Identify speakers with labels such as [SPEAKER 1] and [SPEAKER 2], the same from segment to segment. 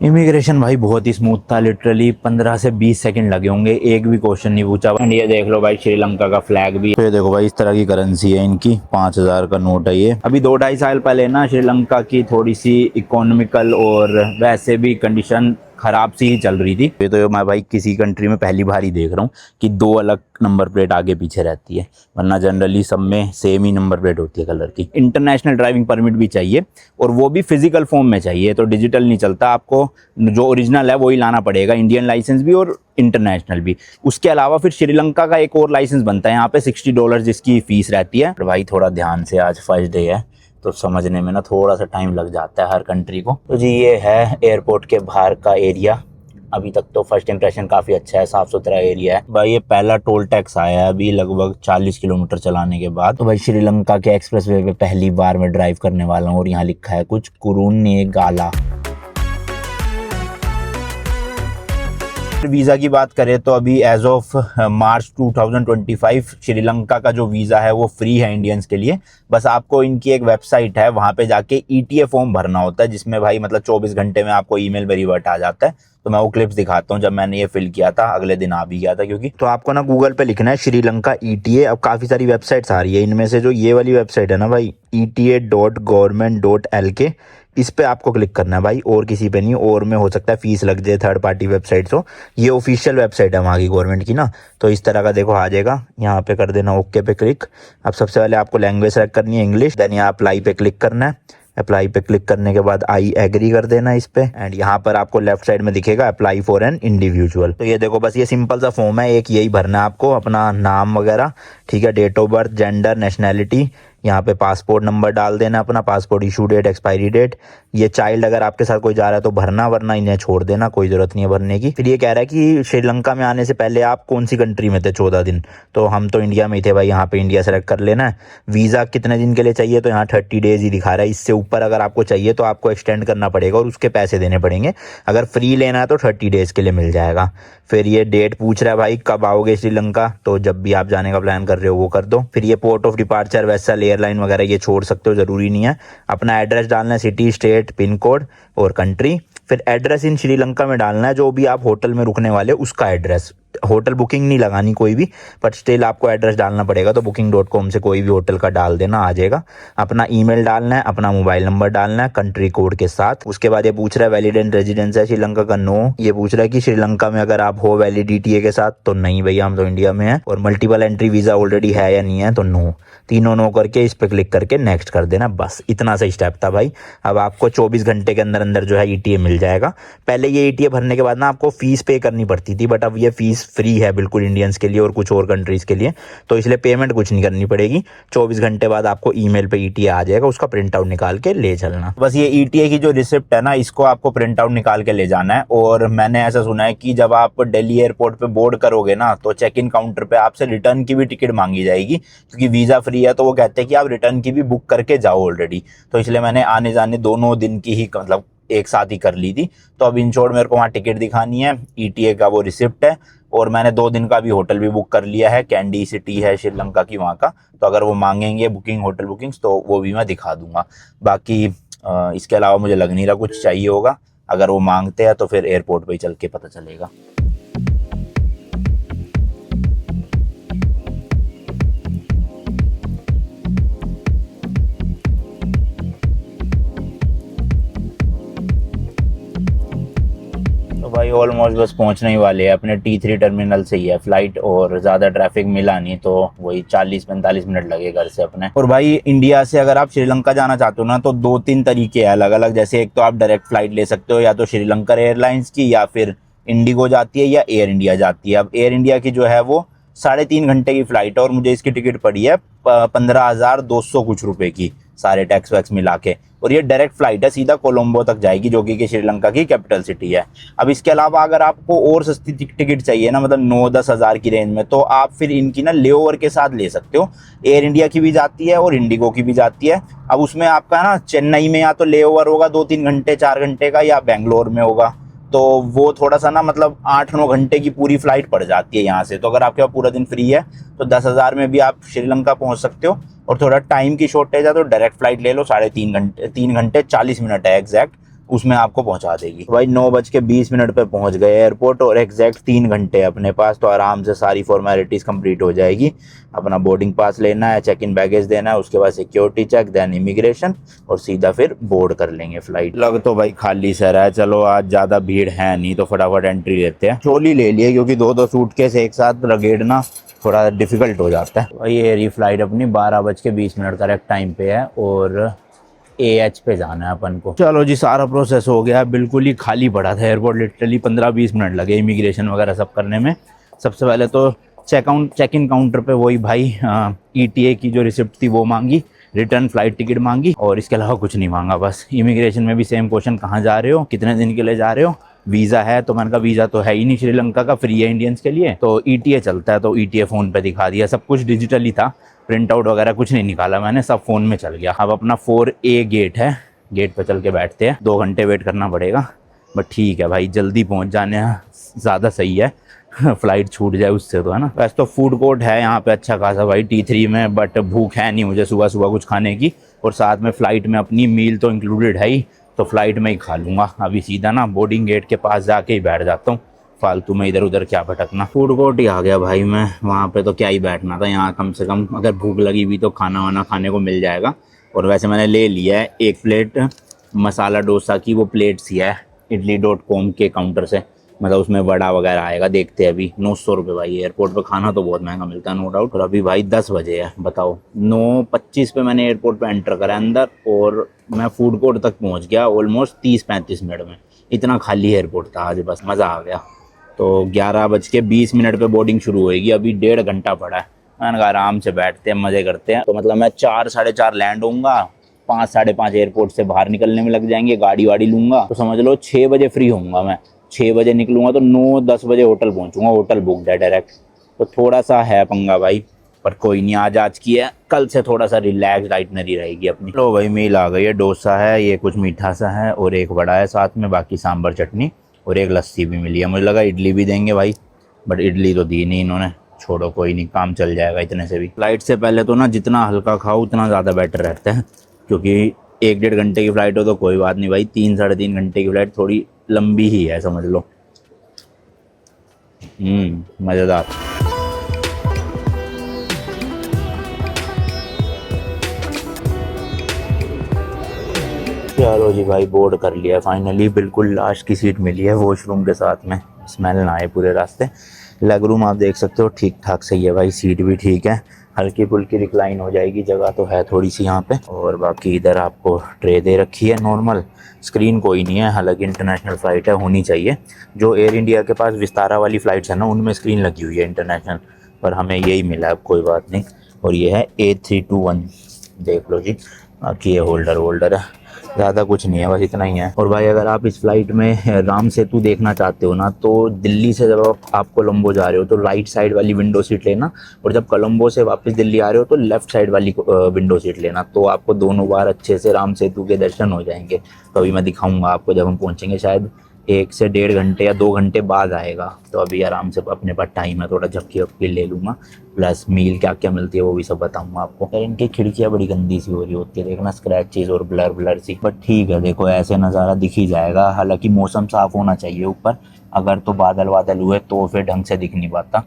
[SPEAKER 1] Immigration भाई बहुत ही smooth था। लिटरली 15 से 20 सेकंड लगे होंगे, एक भी क्वेश्चन नहीं पूछा। एंड ये देख लो भाई, श्रीलंका का फ्लैग भी। तो ये देखो भाई, इस तरह की करेंसी है इनकी, 5,000 का नोट है ये। अभी 2-2.5 साल पहले ना श्रीलंका की थोड़ी सी इकोनॉमिकल और वैसे भी कंडीशन खराब सी ही चल रही थी। ये तो मैं भाई किसी कंट्री में पहली बार ही देख रहा हूँ कि 2 अलग नंबर प्लेट आगे पीछे रहती है, वरना जनरली सब में सेम ही नंबर प्लेट होती है कलर की। इंटरनेशनल ड्राइविंग परमिट भी चाहिए, और वो भी फिजिकल फॉर्म में चाहिए, तो डिजिटल नहीं चलता। आपको जो ओरिजिनल है वही लाना पड़ेगा, इंडियन लाइसेंस भी और इंटरनेशनल भी। उसके अलावा फिर श्रीलंका का एक और लाइसेंस बनता है यहाँ पे, $60 जिसकी फीस रहती है। भाई थोड़ा ध्यान से, आज फर्स्ट डे है तो समझने में ना थोड़ा सा टाइम लग जाता है हर कंट्री को। तो जी ये है एयरपोर्ट के बाहर का एरिया। अभी तक तो फर्स्ट इंप्रेशन काफ़ी अच्छा है, साफ़ सुथरा एरिया है। भाई ये पहला टोल टैक्स आया है अभी लगभग 40 किलोमीटर चलाने के बाद। तो भाई श्रीलंका के एक्सप्रेसवे पे पहली बार मैं ड्राइव करने वाला हूँ, और यहाँ लिखा है कुछ कुरुनेगाला। वीज़ा की बात करें तो अभी एज ऑफ मार्च 2025 श्रीलंका का जो वीज़ा है वो फ्री है इंडियंस के लिए। बस आपको इनकी एक वेबसाइट है, वहाँ पे जाके ETA फॉर्म भरना होता है, जिसमें भाई मतलब 24 घंटे में आपको ईमेल में रिवर्ट आ जाता है। तो मैं वो क्लिप्स दिखाता हूँ, जब मैंने ये फिल किया था अगले दिन आ भी गया था। क्योंकि तो आपको ना गूगल पे लिखना है श्रीलंका ETA। अब काफ़ी सारी वेबसाइट्स आ रही है, इनमें से जो ये वाली वेबसाइट है ना भाई, eta.government.lk, इस पे आपको क्लिक करना है भाई, और किसी पे नहीं। और में हो सकता है फीस लग जाए, थर्ड पार्टी वेबसाइट हो। ये ऑफिशियल वेबसाइट है वहाँ की गवर्नमेंट की ना। तो इस तरह का देखो आ जाएगा, यहाँ पे कर देना ओके पे क्लिक। अब सबसे पहले आपको लैंग्वेज सेलेक्ट करनी है इंग्लिश, देन यहाँ अप्लाई पे क्लिक करना है। अप्लाई पे क्लिक करने के बाद आई एग्री कर देना इस पे। एंड यहाँ पर आपको लेफ्ट साइड में दिखेगा अप्लाई फॉर एन इंडिविजुअल। तो ये देखो बस ये सिंपल सा फॉर्म है, एक यही भरना है आपको, अपना नाम वगैरह, ठीक है, date of birth, gender, nationality, यहाँ पे पासपोर्ट नंबर डाल देना अपना, passport issue date, expiry date. ये चाइल्ड अगर आपके साथ कोई जा रहा है तो भरना, वरना इन्हें छोड़ देना, कोई जरूरत नहीं है भरने की। फिर ये कह रहा है कि श्रीलंका में आने से पहले आप कौन सी कंट्री में थे 14 दिन। तो हम तो इंडिया में ही थे भाई, यहाँ पे इंडिया सेलेक्ट कर लेना है। वीज़ा कितने दिन के लिए चाहिए, तो यहाँ 30 डेज ही दिखा रहा है। इससे ऊपर अगर आपको चाहिए तो आपको एक्सटेंड करना पड़ेगा और उसके पैसे देने पड़ेंगे। अगर फ्री लेना है तो 30 डेज के लिए मिल जाएगा। फिर ये डेट पूछ रहा है भाई कब आओगे श्रीलंका, तो जब भी आप जाने का प्लान कर रहे हो वो कर दो। फिर ये port of departure, vessel, airline वगैरह ये छोड़ सकते हो, ज़रूरी नहीं है। अपना एड्रेस डालना है, सिटी, स्टेट, पिन कोड और कंट्री। फिर एड्रेस इन श्रीलंका में डालना है, जो भी आप होटल में रुकने वाले उसका एड्रेस। होटल बुकिंग नहीं लगानी कोई भी, बट स्टिल आपको एड्रेस डालना पड़ेगा। तो booking.com से कोई भी होटल का डाल देना, आ जाएगा। अपना ईमेल डालना है, अपना मोबाइल नंबर डालना है कंट्री कोड के साथ। उसके बाद ये पूछ रहा है वैलिड एंड रेजिडेंस है श्रीलंका का, नो। ये पूछ रहा है कि श्रीलंका में अगर आप हो वैलिड ETA के साथ, तो नहीं भैया हम तो इंडिया में हैं। और मल्टीपल एंट्री वीज़ा ऑलरेडी है या नहीं है, तो नो। तीनों नो करके इस पर क्लिक करके नेक्स्ट कर देना, बस इतना सा स्टेप था भाई। अब आपको 24 घंटे के अंदर अंदर जो है ETA मिल जाएगा। पहले ये ETA भरने के बाद ना आपको फीस पे करनी पड़ती थी, बट अब ये फीस फ्री है बिल्कुल इंडियंस के लिए और कुछ और कंट्रीज़ के लिए, तो इसलिए पेमेंट कुछ नहीं करनी पड़ेगी। 24 घंटे बाद आपको ईमेल पे ETA आ जाएगा, उसका प्रिंट आउट निकाल के ले चलना। बस ये ETA की जो रिसिप्ट है ना, इसको आपको प्रिंट आउट निकाल के ले जाना है। और मैंने ऐसा सुना है कि जब आप दिल्ली एयरपोर्ट पे बोर्ड करोगे ना, तो चेक इन काउंटर पे आपसे रिटर्न की भी टिकट मांगी जाएगी, क्योंकि वीज़ा फ्री है। तो वो कहते हैं कि आप रिटर्न की भी बुक करके जाओ ऑलरेडी। तो इसलिए मैंने आने जाने दोनों दिन की ही मतलब एक साथ ही कर ली थी। तो अब इन शॉर्ट मेरे को वहाँ टिकट दिखानी है, ETA का वो रिसिप्ट है, और मैंने 2 दिन का भी होटल भी बुक कर लिया है। कैंडी सिटी है श्रीलंका की वहाँ का। तो अगर वो मांगेंगे बुकिंग, होटल बुकिंग्स, तो वो भी मैं दिखा दूंगा। बाकी इसके अलावा मुझे लग नहीं रहा कुछ चाहिए होगा। अगर वो मांगते हैं तो फिर एयरपोर्ट पर ही चल के पता चलेगा। भाई ऑलमोस्ट बस पहुंचने ही वाले हैं, अपने T3 टर्मिनल से ही है फ्लाइट, और ज़्यादा ट्रैफिक मिला नहीं, तो वही 40-45 मिनट लगे घर से अपने। और भाई इंडिया से अगर आप श्रीलंका जाना चाहते हो ना, तो 2-3 तरीके हैं अलग अलग। जैसे एक तो आप डायरेक्ट फ्लाइट ले सकते हो, या तो श्रीलंका एयरलाइंस की, या फिर इंडिगो जाती है, या एयर इंडिया जाती है। अब एयर इंडिया की जो है वो 3.5 घंटे की फ़्लाइट है, और मुझे इसकी टिकट पड़ी है 15,200 कुछ रुपए की, सारे टैक्स वैक्स मिला के। और ये डायरेक्ट फ्लाइट है, सीधा कोलंबो तक जाएगी, जो कि श्रीलंका की कैपिटल सिटी है। अब इसके अलावा अगर आपको और सस्ती टिकट चाहिए ना, मतलब 9-10 हज़ार की रेंज में, तो आप फिर इनकी ना ले ओवर के साथ ले सकते हो। एयर इंडिया की भी जाती है और इंडिगो की भी जाती है। अब उसमें आपका ना चेन्नई में या तो ले ओवर होगा 2-3 घंटे 4 घंटे का, या बेंगलोर में होगा, तो वो थोड़ा सा ना मतलब 8-9 घंटे की पूरी फ्लाइट पड़ जाती है यहाँ से। तो अगर आपके पास पूरा दिन फ्री है तो 10,000 में भी आप श्रीलंका पहुँच सकते हो। और थोड़ा टाइम की शॉर्टेज है तो डायरेक्ट फ्लाइट ले लो, 3.5 घंटे 3 घंटे 40 मिनट है एग्जैक्ट, उसमें आपको पहुंचा देगी। भाई 9:20 पे पहुंच गए एयरपोर्ट और एग्जैक्ट 3 घंटे अपने पास, तो आराम से सारी फॉर्मेलिटीज कंप्लीट हो जाएगी। अपना बोर्डिंग पास लेना है, चेक इन बैगेज देना है, उसके बाद सिक्योरिटी चेक, देन इमिग्रेशन, और सीधा फिर बोर्ड कर लेंगे फ्लाइट। लग तो भाई खाली सर है, चलो आज ज्यादा भीड़ है नहीं तो फटाफट एंट्री लेते हैं। ट्रॉली ले लिए क्योंकि 2-2 सूटकेस एक साथ लगेड़ना थोड़ा डिफिकल्ट हो जाता है। भाई ये फ्लाइट अपनी 12:20 करेक्ट टाइम पे है और AH पे जाना है अपन को। चलो जी, सारा प्रोसेस हो गया, बिल्कुल ही खाली पड़ा था एयरपोर्ट, लिटरली 15-20 मिनट लगे इमिग्रेशन वगैरह सब करने में। सबसे पहले तो चेक इन काउंटर पे वही भाई ETA की जो रिसिप्ट थी वो मांगी, रिटर्न फ्लाइट टिकट मांगी, और इसके अलावा कुछ नहीं मांगा बस। इमिग्रेशन में भी सेम क्वेश्चन, कहाँ जा रहे हो, कितने दिन के लिए जा रहे हो, वीज़ा है, तो मैंने कहा वीज़ा तो है ही नहीं श्रीलंका का, फ्री है इंडियंस के लिए, तो ETA चलता है, तो ETA फ़ोन पे दिखा दिया। सब कुछ डिजिटल ही था, प्रिंट आउट वगैरह कुछ नहीं निकाला मैंने, सब फ़ोन में चल गया। अब अपना 4A गेट है, गेट पर चल के बैठते हैं, 2 घंटे वेट करना पड़ेगा, बट ठीक है भाई, जल्दी पहुँच जाने ज़्यादा सही है। फ्लाइट छूट जाए उससे तो, है ना। वैसे तो फूड कोर्ट है यहाँ पे अच्छा खासा भाई T3 में, बट भूख है नहीं मुझे सुबह सुबह कुछ खाने की, और साथ में फ़्लाइट में अपनी मील तो इंक्लूडेड है ही, तो फ्लाइट में ही खा लूँगा। अभी सीधा ना बोर्डिंग गेट के पास जाके ही बैठ जाता हूँ, फालतू में इधर उधर क्या भटकना। फूड कोर्ट ही आ गया भाई मैं, वहाँ पे तो क्या ही बैठना था, यहाँ कम से कम अगर भूख लगी हुई तो खाना वाना खाने को मिल जाएगा। और वैसे मैंने ले लिया है 1 प्लेट मसाला डोसा की, वो प्लेट सी है idli.com के काउंटर से, मतलब उसमें वड़ा वगैरह आएगा, देखते हैं अभी। 900 रुपये भाई, एयरपोर्ट पे खाना तो बहुत महंगा मिलता है नो डाउट। और अभी भाई 10 बजे है, बताओ 9:25 पे मैंने एयरपोर्ट पे एंटर करा अंदर, और मैं फूड कोर्ट तक पहुंच गया ऑलमोस्ट 30-35 मिनट में। इतना खाली एयरपोर्ट था आज, बस मज़ा आ गया। तो 11:20 पे बोर्डिंग शुरू होएगी, अभी 1.5 घंटा पड़ा है। मैंने कहा आराम से बैठते हैं, मज़े करते हैं। तो मतलब मैं 4 साढ़े 4 लैंड होऊंगा, 5 साढ़े 5 एयरपोर्ट से बाहर निकलने में लग जाएंगे, गाड़ी वाड़ी लूँगा, तो समझ लो 6 बजे फ्री होऊंगा मैं। 6 बजे निकलूँगा तो 9-10 बजे होटल पहुँचूँगा, होटल बुक है डायरेक्ट। तो थोड़ा सा है पंगा भाई, पर कोई नहीं, आज की है, कल से थोड़ा सा रिलैक्स आइटनरी रहेगी अपनी। लो भाई मील आ गई है, डोसा है, ये कुछ मीठा सा है और एक वड़ा है साथ में, बाकी सांभर चटनी और एक लस्सी भी मिली है। मुझे लगा इडली भी देंगे भाई, बट इडली तो दी नहीं इन्होंने, छोड़ो कोई नहीं, काम चल जाएगा इतने से भी। फ्लाइट से पहले तो ना जितना हल्का खाओ उतना ज़्यादा बेटर रहता है, क्योंकि 1-1.5 घंटे की फ़्लाइट हो तो कोई बात नहीं भाई, 3-3.5 घंटे की फ़्लाइट थोड़ी लंबी ही है समझ लो। मज़ेदार। चलो जी भाई, बोर्ड कर लिया फाइनली, बिल्कुल लास्ट की सीट मिली है वॉशरूम के साथ में, स्मेल ना आए पूरे रास्ते। लेग रूम आप देख सकते हो ठीक ठाक सही है भाई, सीट भी ठीक है, हल्की फुल्की रिक्लाइन हो जाएगी, जगह तो है थोड़ी सी यहाँ पे। और बाकी इधर आपको ट्रे दे रखी है नॉर्मल, स्क्रीन कोई नहीं है, हालांकि इंटरनेशनल फ़्लाइट है, होनी चाहिए। जो एयर इंडिया के पास विस्तारा वाली फ़्लाइट्स है ना, उनमें स्क्रीन लगी हुई है इंटरनेशनल, पर हमें यही मिला है, कोई बात नहीं। और ये है A321, देख लो जी। बाकी ये होल्डर है, ज़्यादा कुछ नहीं है, बस इतना ही है। और भाई अगर आप इस फ्लाइट में राम सेतु देखना चाहते हो ना, तो दिल्ली से जब आप कोलंबो जा रहे हो तो राइट साइड वाली विंडो सीट लेना, और जब कोलंबो से वापस दिल्ली आ रहे हो तो लेफ्ट साइड वाली विंडो सीट लेना, तो आपको दोनों बार अच्छे से राम सेतु के दर्शन हो जाएंगे। तो अभी मैं दिखाऊंगा आपको जब हम पहुँचेंगे, शायद 1 से 1.5 घंटे या 2 घंटे बाद आएगा, तो अभी आराम से अपने पास टाइम है, थोड़ा झपकी वपकी ले लूँगा, प्लस मील क्या क्या मिलती है वो भी सब बताऊँगा आपको। यार इनकी खिड़कियाँ बड़ी गंदी सी हो रही होती है, देखना स्क्रैचेस और ब्लर सी, बट ठीक है, देखो ऐसे नज़ारा दिख ही जाएगा। हालांकि मौसम साफ़ होना चाहिए ऊपर, अगर तो बादल हुए तो फिर ढंग से दिख नहीं पाता।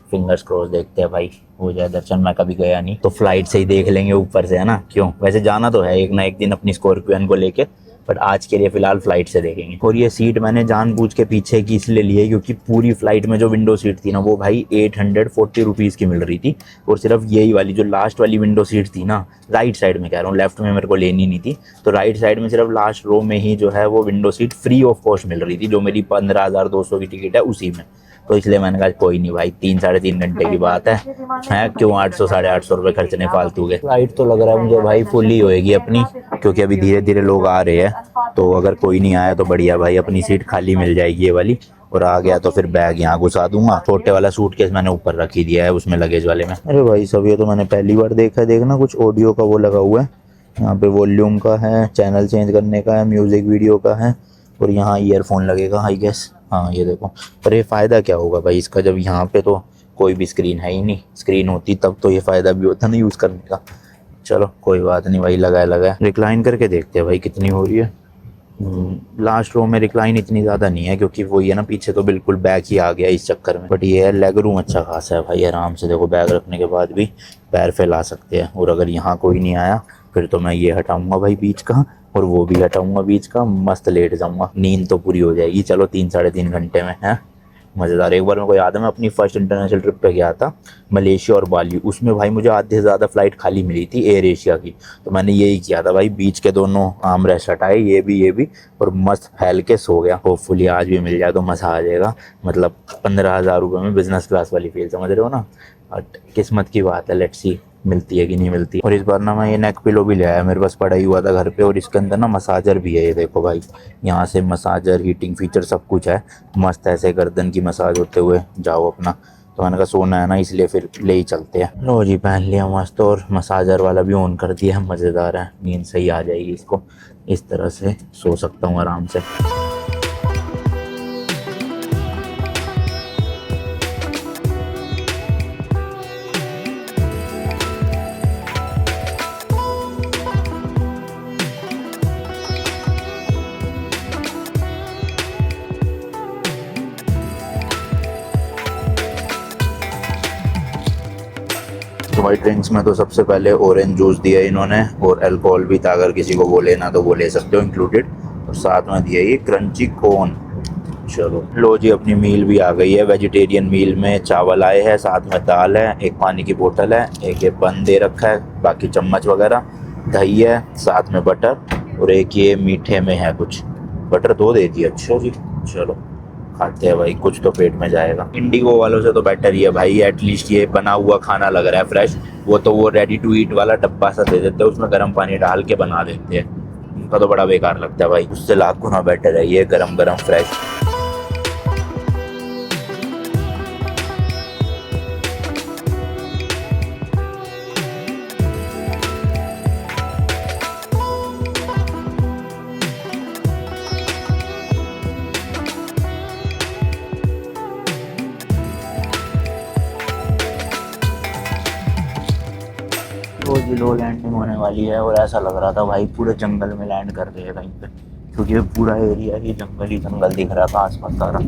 [SPEAKER 1] फिंगर्स क्रॉस, देखते हैं भाई हो जाए दर्शन। मैं कभी गया नहीं, तो फ्लाइट से ही देख लेंगे ऊपर से, है ना। क्यों, वैसे जाना तो है एक ना एक दिन अपनी स्कॉर्पियन को लेके, बट आज के लिए फ़िलहाल फ़्लाइट से देखेंगे। और ये सीट मैंने जानबूझ के पीछे की इसलिए ली है क्योंकि पूरी फ़्लाइट में जो विंडो सीट थी ना, वो भाई 840 रुपीज़ की मिल रही थी, और सिर्फ यही वाली जो लास्ट वाली विंडो सीट थी ना, राइट साइड में कह रहा हूँ, लेफ्ट में मेरे को लेनी नहीं थी, तो राइट साइड में सिर्फ लास्ट रो में ही जो है वो window seat free of cost मिल रही थी, जो मेरी 15,200 की टिकट है उसी में। तो इसलिए मैंने कहा कोई नहीं भाई, 3-3.5 घंटे की बात है क्यों 800-850 रुपये खर्चने फालतू के। फ्लाइट तो लग रहा है मुझे भाई फुल ही होएगी अपनी, क्योंकि अभी धीरे धीरे लोग आ रहे हैं, तो अगर कोई नहीं आया तो बढ़िया भाई, अपनी सीट खाली मिल जाएगी ये वाली, और आ गया तो फिर बैग यहाँ घुसा दूंगा। छोटे वाला सूटकेस मैंने ऊपर रखी दिया है उसमें लगेज वाले में। अरे भाई सब ये तो मैंने पहली बार देखा है, देखना कुछ ऑडियो का वो लगा हुआ है, यहाँ पे वॉल्यूम का है, चैनल चेंज करने का है, म्यूजिक वीडियो का है, और यहाँ ईयरफोन लगेगा आई गेस। हाँ ये देखो, पर ये फ़ायदा क्या होगा भाई इसका, जब यहाँ पे तो कोई भी स्क्रीन है ही नहीं, स्क्रीन होती तब तो ये फ़ायदा भी होता ना यूज़ करने का। चलो कोई बात नहीं भाई, लगा है। रिक्लाइन करके देखते हैं भाई कितनी हो रही है। लास्ट रो में रिक्लाइन इतनी ज़्यादा नहीं है क्योंकि वो ये ना पीछे तो बिल्कुल बैक ही आ गया इस चक्कर में, बट ये है लेग रूम अच्छा खासा है भाई, आराम से देखो बैग रखने के बाद भी पैर फैला सकते हैं। और अगर यहाँ कोई नहीं आया फिर तो मैं ये हटाऊंगा भाई बीच का, और वो भी हटाऊंगा बीच का, मस्त लेट जाऊंगा, नींद तो पूरी हो जाएगी। चलो 3 साढ़े 3 घंटे में है, मज़ेदार। एक बार मेरे को याद है मैं अपनी फर्स्ट इंटरनेशनल ट्रिप पे गया था मलेशिया और बाली, उसमें भाई मुझे आधे से ज़्यादा फ़्लाइट खाली मिली थी एयर एशिया की, तो मैंने यही किया था भाई, बीच के दोनों आर्म रेस्ट हटाए, ये भी, और मस्त फैल के सो गया। होपफुली आज भी मिल जाए तो मज़ा आ जाएगा, मतलब 15,000 रुपये में बिज़नेस क्लास वाली फील, समझ रहे हो ना। बट किस्मत की बात है, लेट्स सी मिलती है कि नहीं मिलती। और इस बार ना मैं ये नेक पिलो भी ले आया, मेरे पास पड़ा ही हुआ था घर पे, और इसके अंदर ना मसाजर भी है, ये देखो भाई, यहाँ से मसाजर, हीटिंग फीचर सब कुछ है, मस्त ऐसे गर्दन की मसाज होते हुए जाओ अपना। तो मैंने कहा सोना है ना, इसलिए फिर ले ही चलते हैं। लो जी पहन लिया मस्त, और मसाजर वाला भी ऑन कर दिया, मज़ेदार है, नींद सही आ जाएगी इसको, इस तरह से सो सकता हूँ आराम से। तो भाई ड्रिंक्स में तो सबसे पहले ऑरेंज जूस दिया इन्होंने, और अल्कोहल भी था, अगर किसी को वो लेना तो वो ले सकते हो इंक्लूडेड, और साथ में दिया ये क्रंची कॉर्न। चलो लो जी अपनी मील भी आ गई है, वेजिटेरियन मील में चावल आए हैं, साथ में दाल है, एक पानी की बोतल है, एक ये बन दे रखा है, बाकी चम्मच वगैरह, दही है, साथ में बटर, और एक ये मीठे में है कुछ, बटर 2 दे दिए। अच्छा जी चलो खाते हैं भाई, कुछ तो पेट में जाएगा। इंडिगो वालों से तो बेटर ही है भाई, एटलीस्ट ये बना हुआ खाना लग रहा है फ्रेश, वो तो वो रेडी टू ईट वाला डब्बा सा दे देते हैं, उसमें गर्म पानी डाल के बना देते हैं, उनका तो बड़ा बेकार लगता है भाई, उससे लाख गुना बेटर है ये गरम गरम फ्रेश। रोज लो लैंडिंग होने वाली है, और ऐसा लग रहा था भाई पूरे जंगल में लैंड कर रहे हैं कहीं पे, क्योंकि ये पूरा एरिया ही जंगल दिख रहा था आसपास सारा।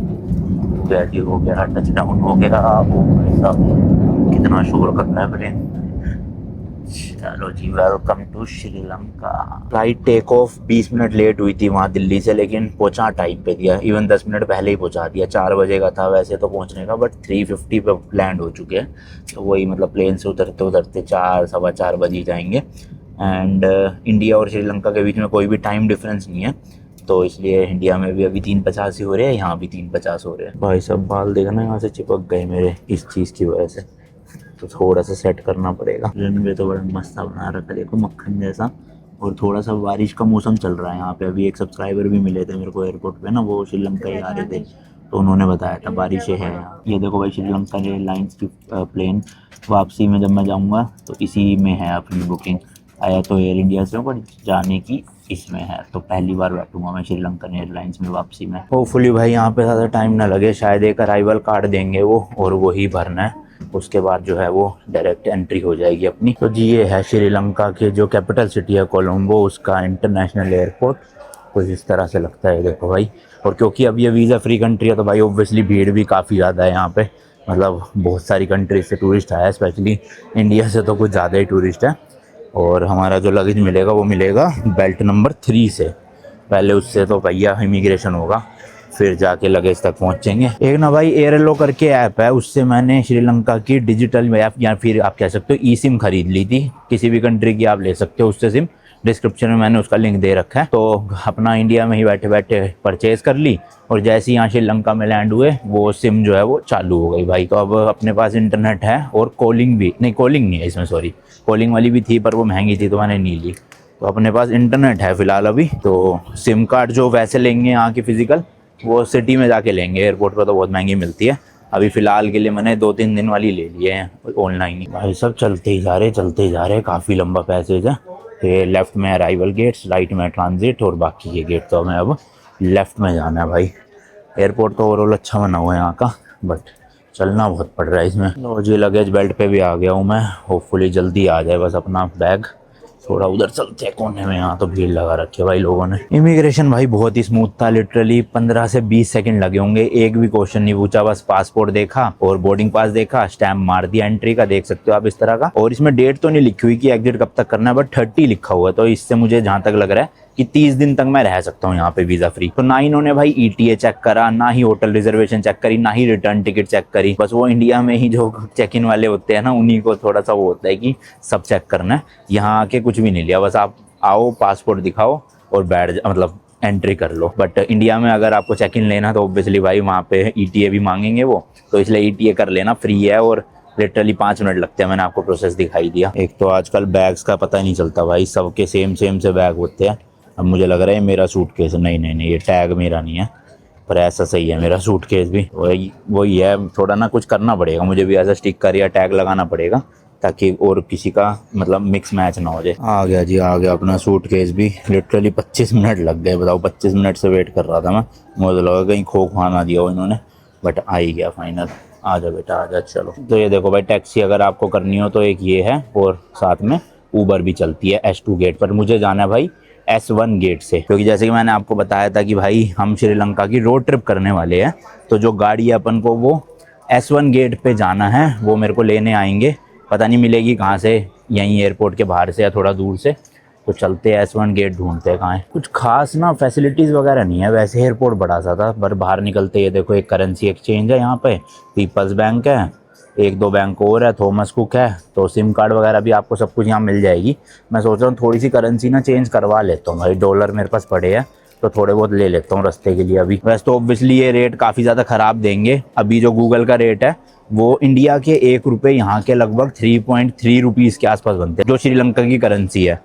[SPEAKER 1] जैसे हो गया, टच डाउन हो गया, वो भाई साहब कितना शोर करता है प्लेन। चलो जी welcome to Sri Lanka. Flight take off 20 minute late हुई थी वहाँ दिल्ली से, लेकिन पहुँचा टाइम पे दिया, इवन 10 मिनट पहले ही पहुँचा दिया। 4 बजे का था वैसे तो पहुँचने का, बट 3:50 पे लैंड हो चुके हैं, तो वही मतलब प्लेन से उतरते उतरते 4 सवा 4 बज ही जाएंगे। एंड इंडिया और श्रीलंका के बीच में कोई भी टाइम डिफरेंस नहीं है, तो इसलिए इंडिया में भी अभी 3:50 ही हो रहे हैं, यहाँ भी 3:50 हो रहे हैं। भाई सब बाल देखना यहाँ से चिपक गए मेरे इस चीज़ की वजह से, तो थोड़ा सा सेट करना पड़ेगा। रनवे तो बड़ा मस्त बना रखा है देखो, मक्खन जैसा, और थोड़ा सा बारिश का मौसम चल रहा है यहाँ पे। अभी एक सब्सक्राइबर भी मिले थे मेरे को एयरपोर्ट पे ना, वो श्रीलंका ही आ रहे थे, तो उन्होंने बताया था बारिशें हैं यहाँ। ये देखो भाई श्रीलंका एयरलाइंस की प्लेन, वापसी में जब मैं जाऊँगा तो इसी में है अपनी बुकिंग। आया तो एयर इंडिया से, पर जाने की इसमें है, तो पहली बार बैठूंगा मैं श्रीलंकन एयरलाइंस में वापसी में। होपफुली भाई यहाँ पे ज़्यादा टाइम ना लगे, शायद एक अराइवल कार्ड देंगे वो, और वही भरना है, उसके बाद जो है वो डायरेक्ट एंट्री हो जाएगी अपनी। तो जी ये है श्रीलंका के जो कैपिटल सिटी है कोलंबो, उसका इंटरनेशनल एयरपोर्ट कुछ इस तरह से लगता है देखो भाई। और क्योंकि अब ये वीज़ा फ्री कंट्री है तो भाई ऑब्वियसली भीड़ भी काफ़ी ज़्यादा है यहाँ पे, मतलब बहुत सारी कंट्रीज से टूरिस्ट आया है, स्पेशली इंडिया से तो कुछ ज़्यादा ही टूरिस्ट है। और हमारा जो लगेज मिलेगा वो मिलेगा बेल्ट नंबर 3 से, पहले उससे तो भैया इमिग्रेशन होगा, फिर जाके लगेज तक पहुंचेंगे। एक ना भाई एयरलो करके ऐप है, उससे मैंने श्रीलंका की डिजिटल ऐप या फिर आप कह सकते हो ई सिम खरीद ली थी, किसी भी कंट्री की आप ले सकते हो उससे सिम, डिस्क्रिप्शन में मैंने उसका लिंक दे रखा है। तो अपना इंडिया में ही बैठे बैठे परचेज़ कर ली, और जैसे ही यहाँ श्रीलंका में लैंड हुए वो सिम जो है वो चालू हो गई भाई। तो अब अपने पास इंटरनेट है, और कॉलिंग भी नहीं, कॉलिंग नहीं है इसमें, सॉरी, कॉलिंग वाली भी थी पर वो महंगी थी तो मैंने नहीं ली। तो अपने पास इंटरनेट है फ़िलहाल अभी। तो सिम कार्ड जो वैसे लेंगे यहाँ की फ़िज़िकल, वो सिटी में जाके लेंगे, एयरपोर्ट पर तो बहुत महंगी मिलती है। अभी फ़िलहाल के लिए मैंने 2-3 दिन वाली ले लिए हैं ऑनलाइन ही। भाई सब चलते ही जा रहे, काफ़ी लंबा पैसेज है। तो ये लेफ़्ट में अराइवल गेट्स, राइट में ट्रांजिट, और बाकी ये गेट तो हमें अब लेफ़्ट में जाना है भाई। एयरपोर्ट तो ओवरऑल अच्छा बना हुआ है यहाँ का, बट चलना बहुत पड़ रहा है इसमें। लो जी लगेज बेल्ट पे भी आ गया हूँ मैं, होपफुली जल्दी आ जाए बस अपना बैग, थोड़ा उधर चलते हैं कोने में, यहाँ तो भीड़ लगा रखी है भाई लोगों ने। इमिग्रेशन भाई बहुत ही स्मूथ था, लिटरली 15 से 20 सेकंड लगे होंगे, एक भी क्वेश्चन नहीं पूछा, बस पासपोर्ट देखा और बोर्डिंग पास देखा, स्टैम्प मार दिया एंट्री का, देख सकते हो आप इस तरह का। और इसमें डेट तो नहीं लिखी हुई कि एग्जिट कब तक करना है, बट 30 लिखा हुआ है, तो इससे मुझे जहां तक लग रहा है कि 30 दिन तक मैं रह सकता हूँ यहाँ पे वीजा फ्री। तो ना इन्होंने भाई ETA चेक करा, ना ही होटल रिजर्वेशन चेक करी, ना ही रिटर्न टिकट चेक करी, बस वो इंडिया में ही जो चेक इन वाले होते हैं ना, उन्हीं को थोड़ा सा वो होता है कि सब चेक करना है। यहाँ आके कुछ भी नहीं लिया, बस आप आओ, पासपोर्ट दिखाओ और बैठ मतलब एंट्री कर लो। बट इंडिया में अगर आपको चेक इन लेना तो ऑब्वियसली भाई वहाँ पे ETA भी मांगेंगे वो, तो इसलिए ETA कर लेना, फ्री है और लिटरली 5 मिनट लगते हैं। मैंने आपको प्रोसेस दिखाई दिया। एक तो आजकल बैग्स का पता ही नहीं चलता भाई, सबके सेम से बैग होते हैं। अब मुझे लग रहा है मेरा सूटकेस, नहीं ये टैग मेरा नहीं है, पर ऐसा सही है मेरा सूटकेस भी, वही है। थोड़ा ना कुछ करना पड़ेगा मुझे भी, ऐसा स्टिकर या टैग लगाना पड़ेगा ताकि और किसी का मतलब मिक्स मैच ना हो जाए। आ गया जी, आ गया अपना सूटकेस भी। लिटरली 25 मिनट लग गए, बताओ 25 मिनट से वेट कर रहा था मैं, मुझे लगा कहीं खो ना दिया हो इन्होंने, बट आ ही गया फाइनल। आ जा बेटा आ जा, चलो। तो ये देखो भाई, टैक्सी अगर आपको करनी हो तो एक ये है, और साथ में ऊबर भी चलती है S2 गेट पर। मुझे जाना है भाई S1 गेट से, क्योंकि जैसे कि मैंने आपको बताया था कि भाई हम श्रीलंका की रोड ट्रिप करने वाले हैं, तो जो गाड़ी है अपन को वो S1 गेट पे जाना है, वो मेरे को लेने आएंगे। पता नहीं मिलेगी कहाँ से, यहीं एयरपोर्ट के बाहर से या थोड़ा दूर से, तो चलते हैं S1 गेट ढूंढते हैं कहाँ है। कुछ खास ना फैसिलिटीज़ वगैरह नहीं है, वैसे एयरपोर्ट बड़ा सा था, पर बाहर निकलते ये देखो एक करेंसी एक्सचेंज है यहाँ पे, पीपल्स बैंक है, 1-2 बैंक और है, थॉमस कुक है, तो सिम कार्ड वगैरह भी आपको सब कुछ यहाँ मिल जाएगी। मैं सोच रहा हूँ थोड़ी सी करेंसी ना चेंज करवा लेता हूँ भाई, डॉलर मेरे पास पड़े हैं तो थोड़े बहुत ले लेता हूँ रास्ते के लिए अभी। वैसे तो ऑब्वियसली ये रेट काफ़ी ज़्यादा ख़राब देंगे। अभी जो गूगल का रेट है वो इंडिया के 1 रुपये यहाँ के लगभग 3.3 रुपीज़ के आसपास बनते हैं, जो श्रीलंका की करेंसी है।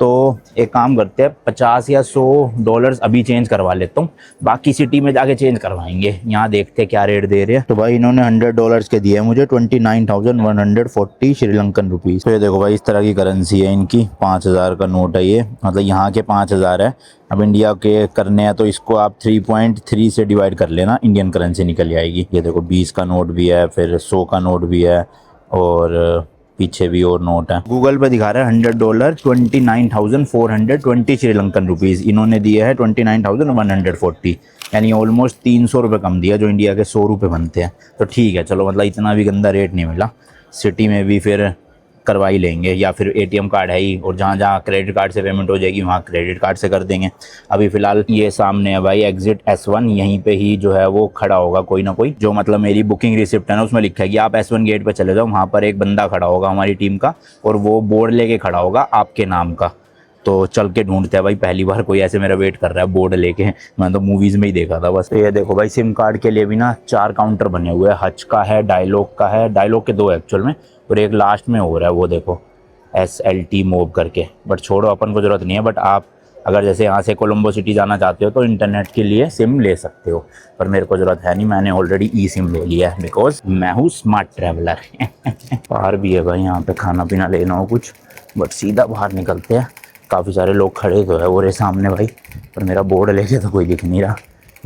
[SPEAKER 1] तो एक काम करते हैं, 50 या 100 डॉलर्स अभी चेंज करवा लेता हूँ, बाकी सिटी में जाके चेंज करवाएंगे। यहाँ देखते हैं क्या रेट दे रहे हैं। तो भाई इन्होंने $100 के दिए मुझे, 29,140 श्रीलंकन रुपीज़। तो ये देखो भाई, इस तरह की करेंसी है इनकी, 5,000 का नोट है ये, मतलब यहाँ के 5,000 है। अब इंडिया के करने हैं तो इसको आप 3.3 से डिवाइड कर लेना, इंडियन करेंसी निकल आएगी। ये देखो 20 का नोट भी है, फिर 100 का नोट भी है, और पीछे भी और नोट है। गूगल पे दिखा रहा है $100 29,420 श्रीलंकन रुपीज़, इन्होंने दिए है 29,140, यानी ऑलमोस्ट 300 रुपये कम दिया, जो इंडिया के 100 रुपये बनते हैं। तो ठीक है चलो, मतलब इतना भी गंदा रेट नहीं मिला। सिटी में भी फिर करवा ही लेंगे, या फिर ATM कार्ड है ही, और जहाँ जहाँ क्रेडिट कार्ड से पेमेंट हो जाएगी वहाँ क्रेडिट कार्ड से कर देंगे। अभी फ़िलहाल ये सामने है भाई एग्जिट S1, यहीं पे ही जो है वो खड़ा होगा कोई ना कोई, जो मतलब मेरी बुकिंग रिसिप्ट है ना उसमें लिखा है कि आप S1 गेट पे चले जाओ, वहाँ पर एक बंदा खड़ा होगा हमारी टीम का, और वो बोर्ड लेके खड़ा होगा आपके नाम का। तो चल के ढूंढते हैं भाई, पहली बार कोई ऐसे मेरा वेट कर रहा है बोर्ड लेके, मैं तो मूवीज़ में ही देखा था बस। ये देखो भाई, सिम कार्ड के लिए भी ना 4 काउंटर बने हुए हैं, हच का है, डायलॉग का है, डायलॉग के 2 एक्चुअल में, और एक लास्ट में हो रहा है वो देखो SLT मूव करके, बट छोड़ो अपन को ज़रूरत नहीं है। बट आप अगर जैसे यहाँ से कोलंबो सिटी जाना चाहते हो तो इंटरनेट के लिए सिम ले सकते हो, पर मेरे को ज़रूरत है नहीं, मैंने ऑलरेडी ई सिम ले लिया है, बिकॉज मैं हूँ स्मार्ट ट्रैवलर। बाहर भी है भाई, यहाँ पे खाना पीना लेना हो कुछ, बट सीधा बाहर निकलते हैं। काफ़ी सारे लोग खड़े तो है वो रे सामने भाई, पर मेरा बोर्ड लेके तो कोई दिख नहीं रहा,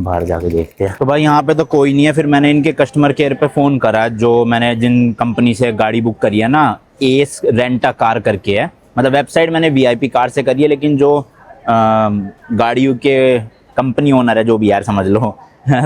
[SPEAKER 1] बाहर जाके देखते हैं। तो भाई यहाँ पे तो कोई नहीं है, फिर मैंने इनके कस्टमर केयर पे फ़ोन करा, जो मैंने जिन कंपनी से गाड़ी बुक करी है ना, एस रेंटा कार करके है, मतलब वेबसाइट मैंने VIP कार से करी है, लेकिन जो गाड़ियों के कंपनी ओनर है जो भी यार समझ लो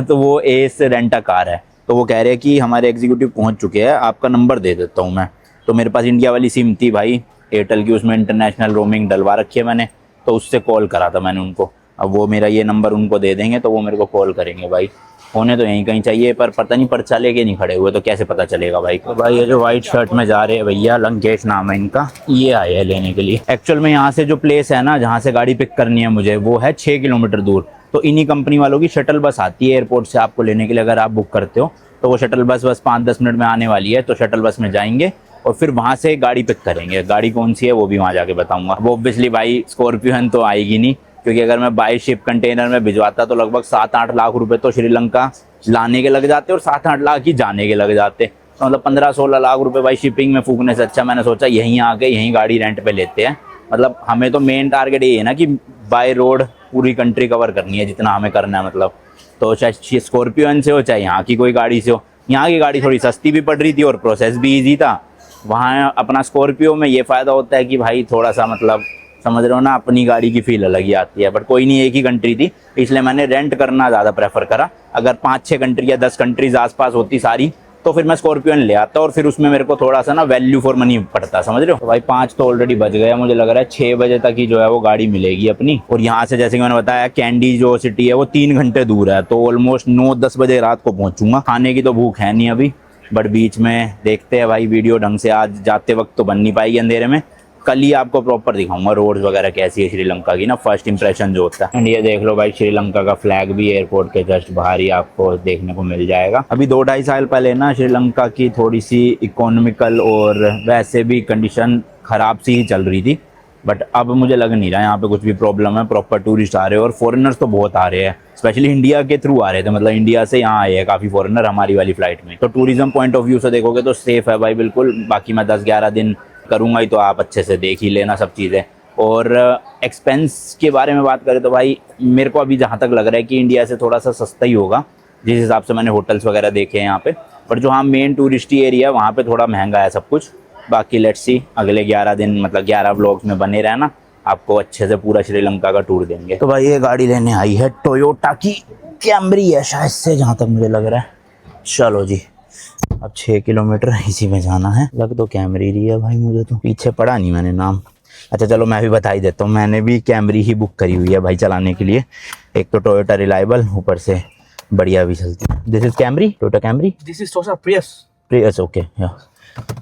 [SPEAKER 1] तो वो एस रेंटा कार है। तो वो कह रहे हैं कि हमारे एग्जीक्यूटिव पहुंच चुके हैं, आपका नंबर दे देता हूं मैं। तो मेरे पास इंडिया वाली सिम थी भाई एयरटेल की, उसमें इंटरनेशनल रोमिंग डलवा रखी है मैंने, तो उससे कॉल करा था मैंने उनको। अब वो मेरा ये नंबर उनको दे देंगे तो वो मेरे को कॉल करेंगे भाई। होने तो यहीं कहीं चाहिए, पर पता नहीं पर्चा लेके नहीं खड़े हुए, तो कैसे पता चलेगा भाई। तो भाई ये जो व्हाइट शर्ट में जा रहे हैं भैया, लंकेश नाम है इनका, ये आए हैं लेने के लिए। एक्चुअल में यहाँ से जो प्लेस है ना जहाँ से गाड़ी पिक करनी है मुझे, वो है 6 किलोमीटर दूर। तो इन्हीं कंपनी वालों की शटल बस आती है एयरपोर्ट से आपको लेने के लिए, अगर आप बुक करते हो तो वो शटल बस 5-10 मिनट में आने वाली है। तो शटल बस में जाएंगे और फिर वहाँ से गाड़ी पिक करेंगे। गाड़ी कौन सी है वो भी वहाँ जाके बताऊँगा। वो ऑब्वियसली भाई स्कॉर्पियो तो आएगी नहीं, क्योंकि अगर मैं बाई शिप कंटेनर में भिजवाता तो लगभग 7-8 लाख रुपए तो श्रीलंका लाने के लग जाते और 7-8 लाख ही जाने के लग जाते। तो मतलब 15-16 लाख रुपए भाई शिपिंग में फूकने से अच्छा मैंने सोचा यहीं आके यहीं गाड़ी रेंट पे लेते हैं। मतलब हमें तो मेन टारगेट ये है ना कि बाय रोड पूरी कंट्री कवर करनी है जितना हमें करना है। मतलब तो चाहे स्कॉर्पियो से हो चाहे यहाँ की कोई गाड़ी से हो, यहाँ की गाड़ी थोड़ी सस्ती भी पड़ रही थी और प्रोसेस भी ईजी था, वहाँ अपना स्कॉर्पियो में ये फ़ायदा होता है कि भाई थोड़ा सा मतलब समझ रहे हो ना, अपनी गाड़ी की फील अलग ही आती है। बट कोई नहीं, एक ही कंट्री थी इसलिए मैंने रेंट करना ज़्यादा प्रेफर करा। अगर 5-6 कंट्री या 10 कंट्रीज आसपास होती सारी तो फिर मैं स्कॉर्पियन ले आता, और फिर उसमें मेरे को थोड़ा सा ना वैल्यू फॉर मनी पड़ता, समझ रहे हो। तो भाई 5 तो ऑलरेडी बज गया, मुझे लग रहा है 6 बजे तक ही जो है वो गाड़ी मिलेगी अपनी। और यहाँ से जैसे कि मैंने बताया कैंडी जो सिटी है वो 3 घंटे दूर है, तो ऑलमोस्ट 9-10 बजे रात को पहुँचूंगा। खाने की तो भूख है नहीं अभी, बट बीच में देखते हैं भाई वीडियो ढंग से। आज जाते वक्त तो बन नहीं पाएगी अंधेरे में, कल ही आपको प्रॉपर दिखाऊंगा रोड्स वगैरह कैसी है श्रीलंका की ना, फर्स्ट इंप्रेशन जो होता है। एंड ये देख लो भाई, श्रीलंका का फ्लैग भी एयरपोर्ट के जस्ट बाहर ही आपको देखने को मिल जाएगा। अभी 2-2.5 साल पहले ना श्रीलंका की थोड़ी सी इकोनॉमिकल और वैसे भी कंडीशन खराब सी ही चल रही थी, बट अब मुझे लग नहीं रहा यहाँ पे कुछ भी प्रॉब्लम है। प्रॉपर टूरिस्ट आ रहे हैं और फॉरेनर्स तो बहुत आ रहे हैं, स्पेशली इंडिया के थ्रू आ रहे थे, मतलब इंडिया से यहाँ आए हैं काफ़ी फॉरेनर हमारी वाली फ्लाइट में। तो टूरिज्म पॉइंट ऑफ व्यू से देखोगे तो सेफ है भाई बिल्कुल। बाकी मैं 10-11 दिन करूँगा ही, तो आप अच्छे से देख ही लेना सब चीज़ें। और एक्सपेंस के बारे में बात करें तो भाई मेरे को अभी जहाँ तक लग रहा है कि इंडिया से थोड़ा सा सस्ता ही होगा, जिस हिसाब से मैंने होटल्स वगैरह देखे हैं यहाँ पे। पर जो हाँ मेन टूरिस्टी एरिया है वहाँ पे थोड़ा महंगा है सब कुछ। बाकी लेट्स सी, अगले 11 दिन मतलब 11 व्लॉग्स में बने रहना, आपको अच्छे से पूरा श्रीलंका का टूर देंगे। तो भाई ये गाड़ी लेने आई है टोयोटा की कैमरी है शायद से, जहाँ तक मुझे लग रहा है। चलो जी, अब 6 किलोमीटर इसी में जाना है। लग तो कैमरी रही है भाई, मुझे तो पीछे पढ़ा नहीं मैंने नाम। अच्छा चलो मैं भी बता ही देता हूँ, मैंने भी कैमरी ही बुक करी हुई है भाई चलाने के लिए। एक तो टोयोटा रिलायबल, ऊपर से बढ़िया भी चलती है। This is Camry, Toyota Camry.
[SPEAKER 2] This is Toyota Prius.
[SPEAKER 1] Prius, okay या।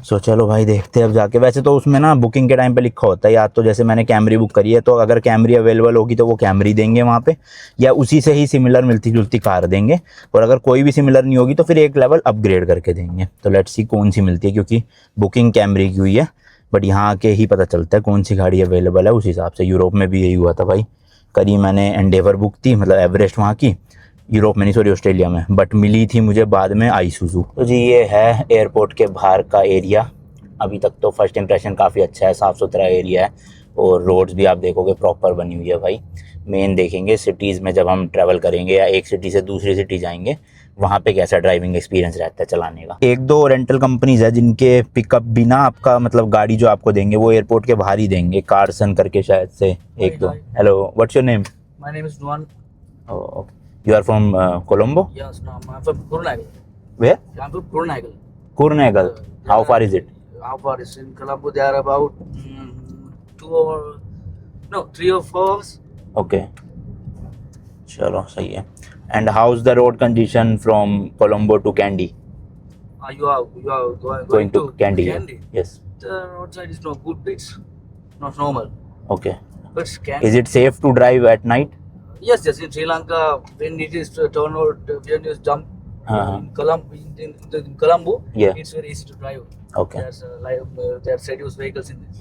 [SPEAKER 1] सो चलो भाई देखते हैं अब जाके। वैसे तो उसमें ना बुकिंग के टाइम पे लिखा होता है, या तो जैसे मैंने कैमरी बुक करी है तो अगर कैमरी अवेलेबल होगी तो वो कैमरी देंगे वहाँ पे, या उसी से ही सिमिलर मिलती जुलती कार देंगे। और अगर कोई भी सिमिलर नहीं होगी तो फिर एक लेवल अपग्रेड करके देंगे। तो लेट्स सी कौन सी मिलती है, क्योंकि बुकिंग कैमरी की हुई है, बट यहाँ आके ही पता चलता है कौन सी गाड़ी अवेलेबल है उस हिसाब से। यूरोप में भी यही हुआ था भाई, करी मैंने एंडेवर बुक थी, मतलब एवरेस्ट वहाँ की, यूरोप में नहीं सॉरी ऑस्ट्रेलिया में, बट मिली थी मुझे बाद में आईसुजू। तो जी ये है एयरपोर्ट के बाहर का एरिया। अभी तक तो फर्स्ट इंप्रेशन काफ़ी अच्छा है, साफ़ सुथरा एरिया है, और रोड्स भी आप देखोगे प्रॉपर बनी हुई है भाई। मेन देखेंगे सिटीज़ में जब हम ट्रैवल करेंगे या एक सिटी से दूसरी सिटी जाएंगे, वहाँ पे कैसा ड्राइविंग एक्सपीरियंस रहता है चलाने का। 1-2 रेंटल कंपनीज है जिनके पिकअप भी ना आपका मतलब गाड़ी जो आपको देंगे वो एयरपोर्ट के बाहर ही देंगे। कार्सन करके शायद से 1-2। Hello, what's your name?
[SPEAKER 2] My name is Nuan.
[SPEAKER 1] Okay, you are from Colombo?
[SPEAKER 2] Yes, no, I'm from Kurnagal.
[SPEAKER 1] Where?
[SPEAKER 2] I'm from Kurnagal.
[SPEAKER 1] Kurnagal. How far is it?
[SPEAKER 2] How far is in Colombo? They are about 3 or 4 hours.
[SPEAKER 1] Okay. चलो सही है। And how's the road condition from Colombo to Kandy?
[SPEAKER 2] You are
[SPEAKER 1] Going to Kandy.
[SPEAKER 2] Kandy.
[SPEAKER 1] Yes.
[SPEAKER 2] The roadside is not good. It's not normal.
[SPEAKER 1] Okay.
[SPEAKER 2] But Kandy.
[SPEAKER 1] Is it safe to drive at night?
[SPEAKER 2] Yes. In Sri Lanka, when it is turn out, when you jump in Colombo,
[SPEAKER 1] Yeah.
[SPEAKER 2] it's very easy to drive.
[SPEAKER 1] Okay.
[SPEAKER 2] There's reduced vehicles in this.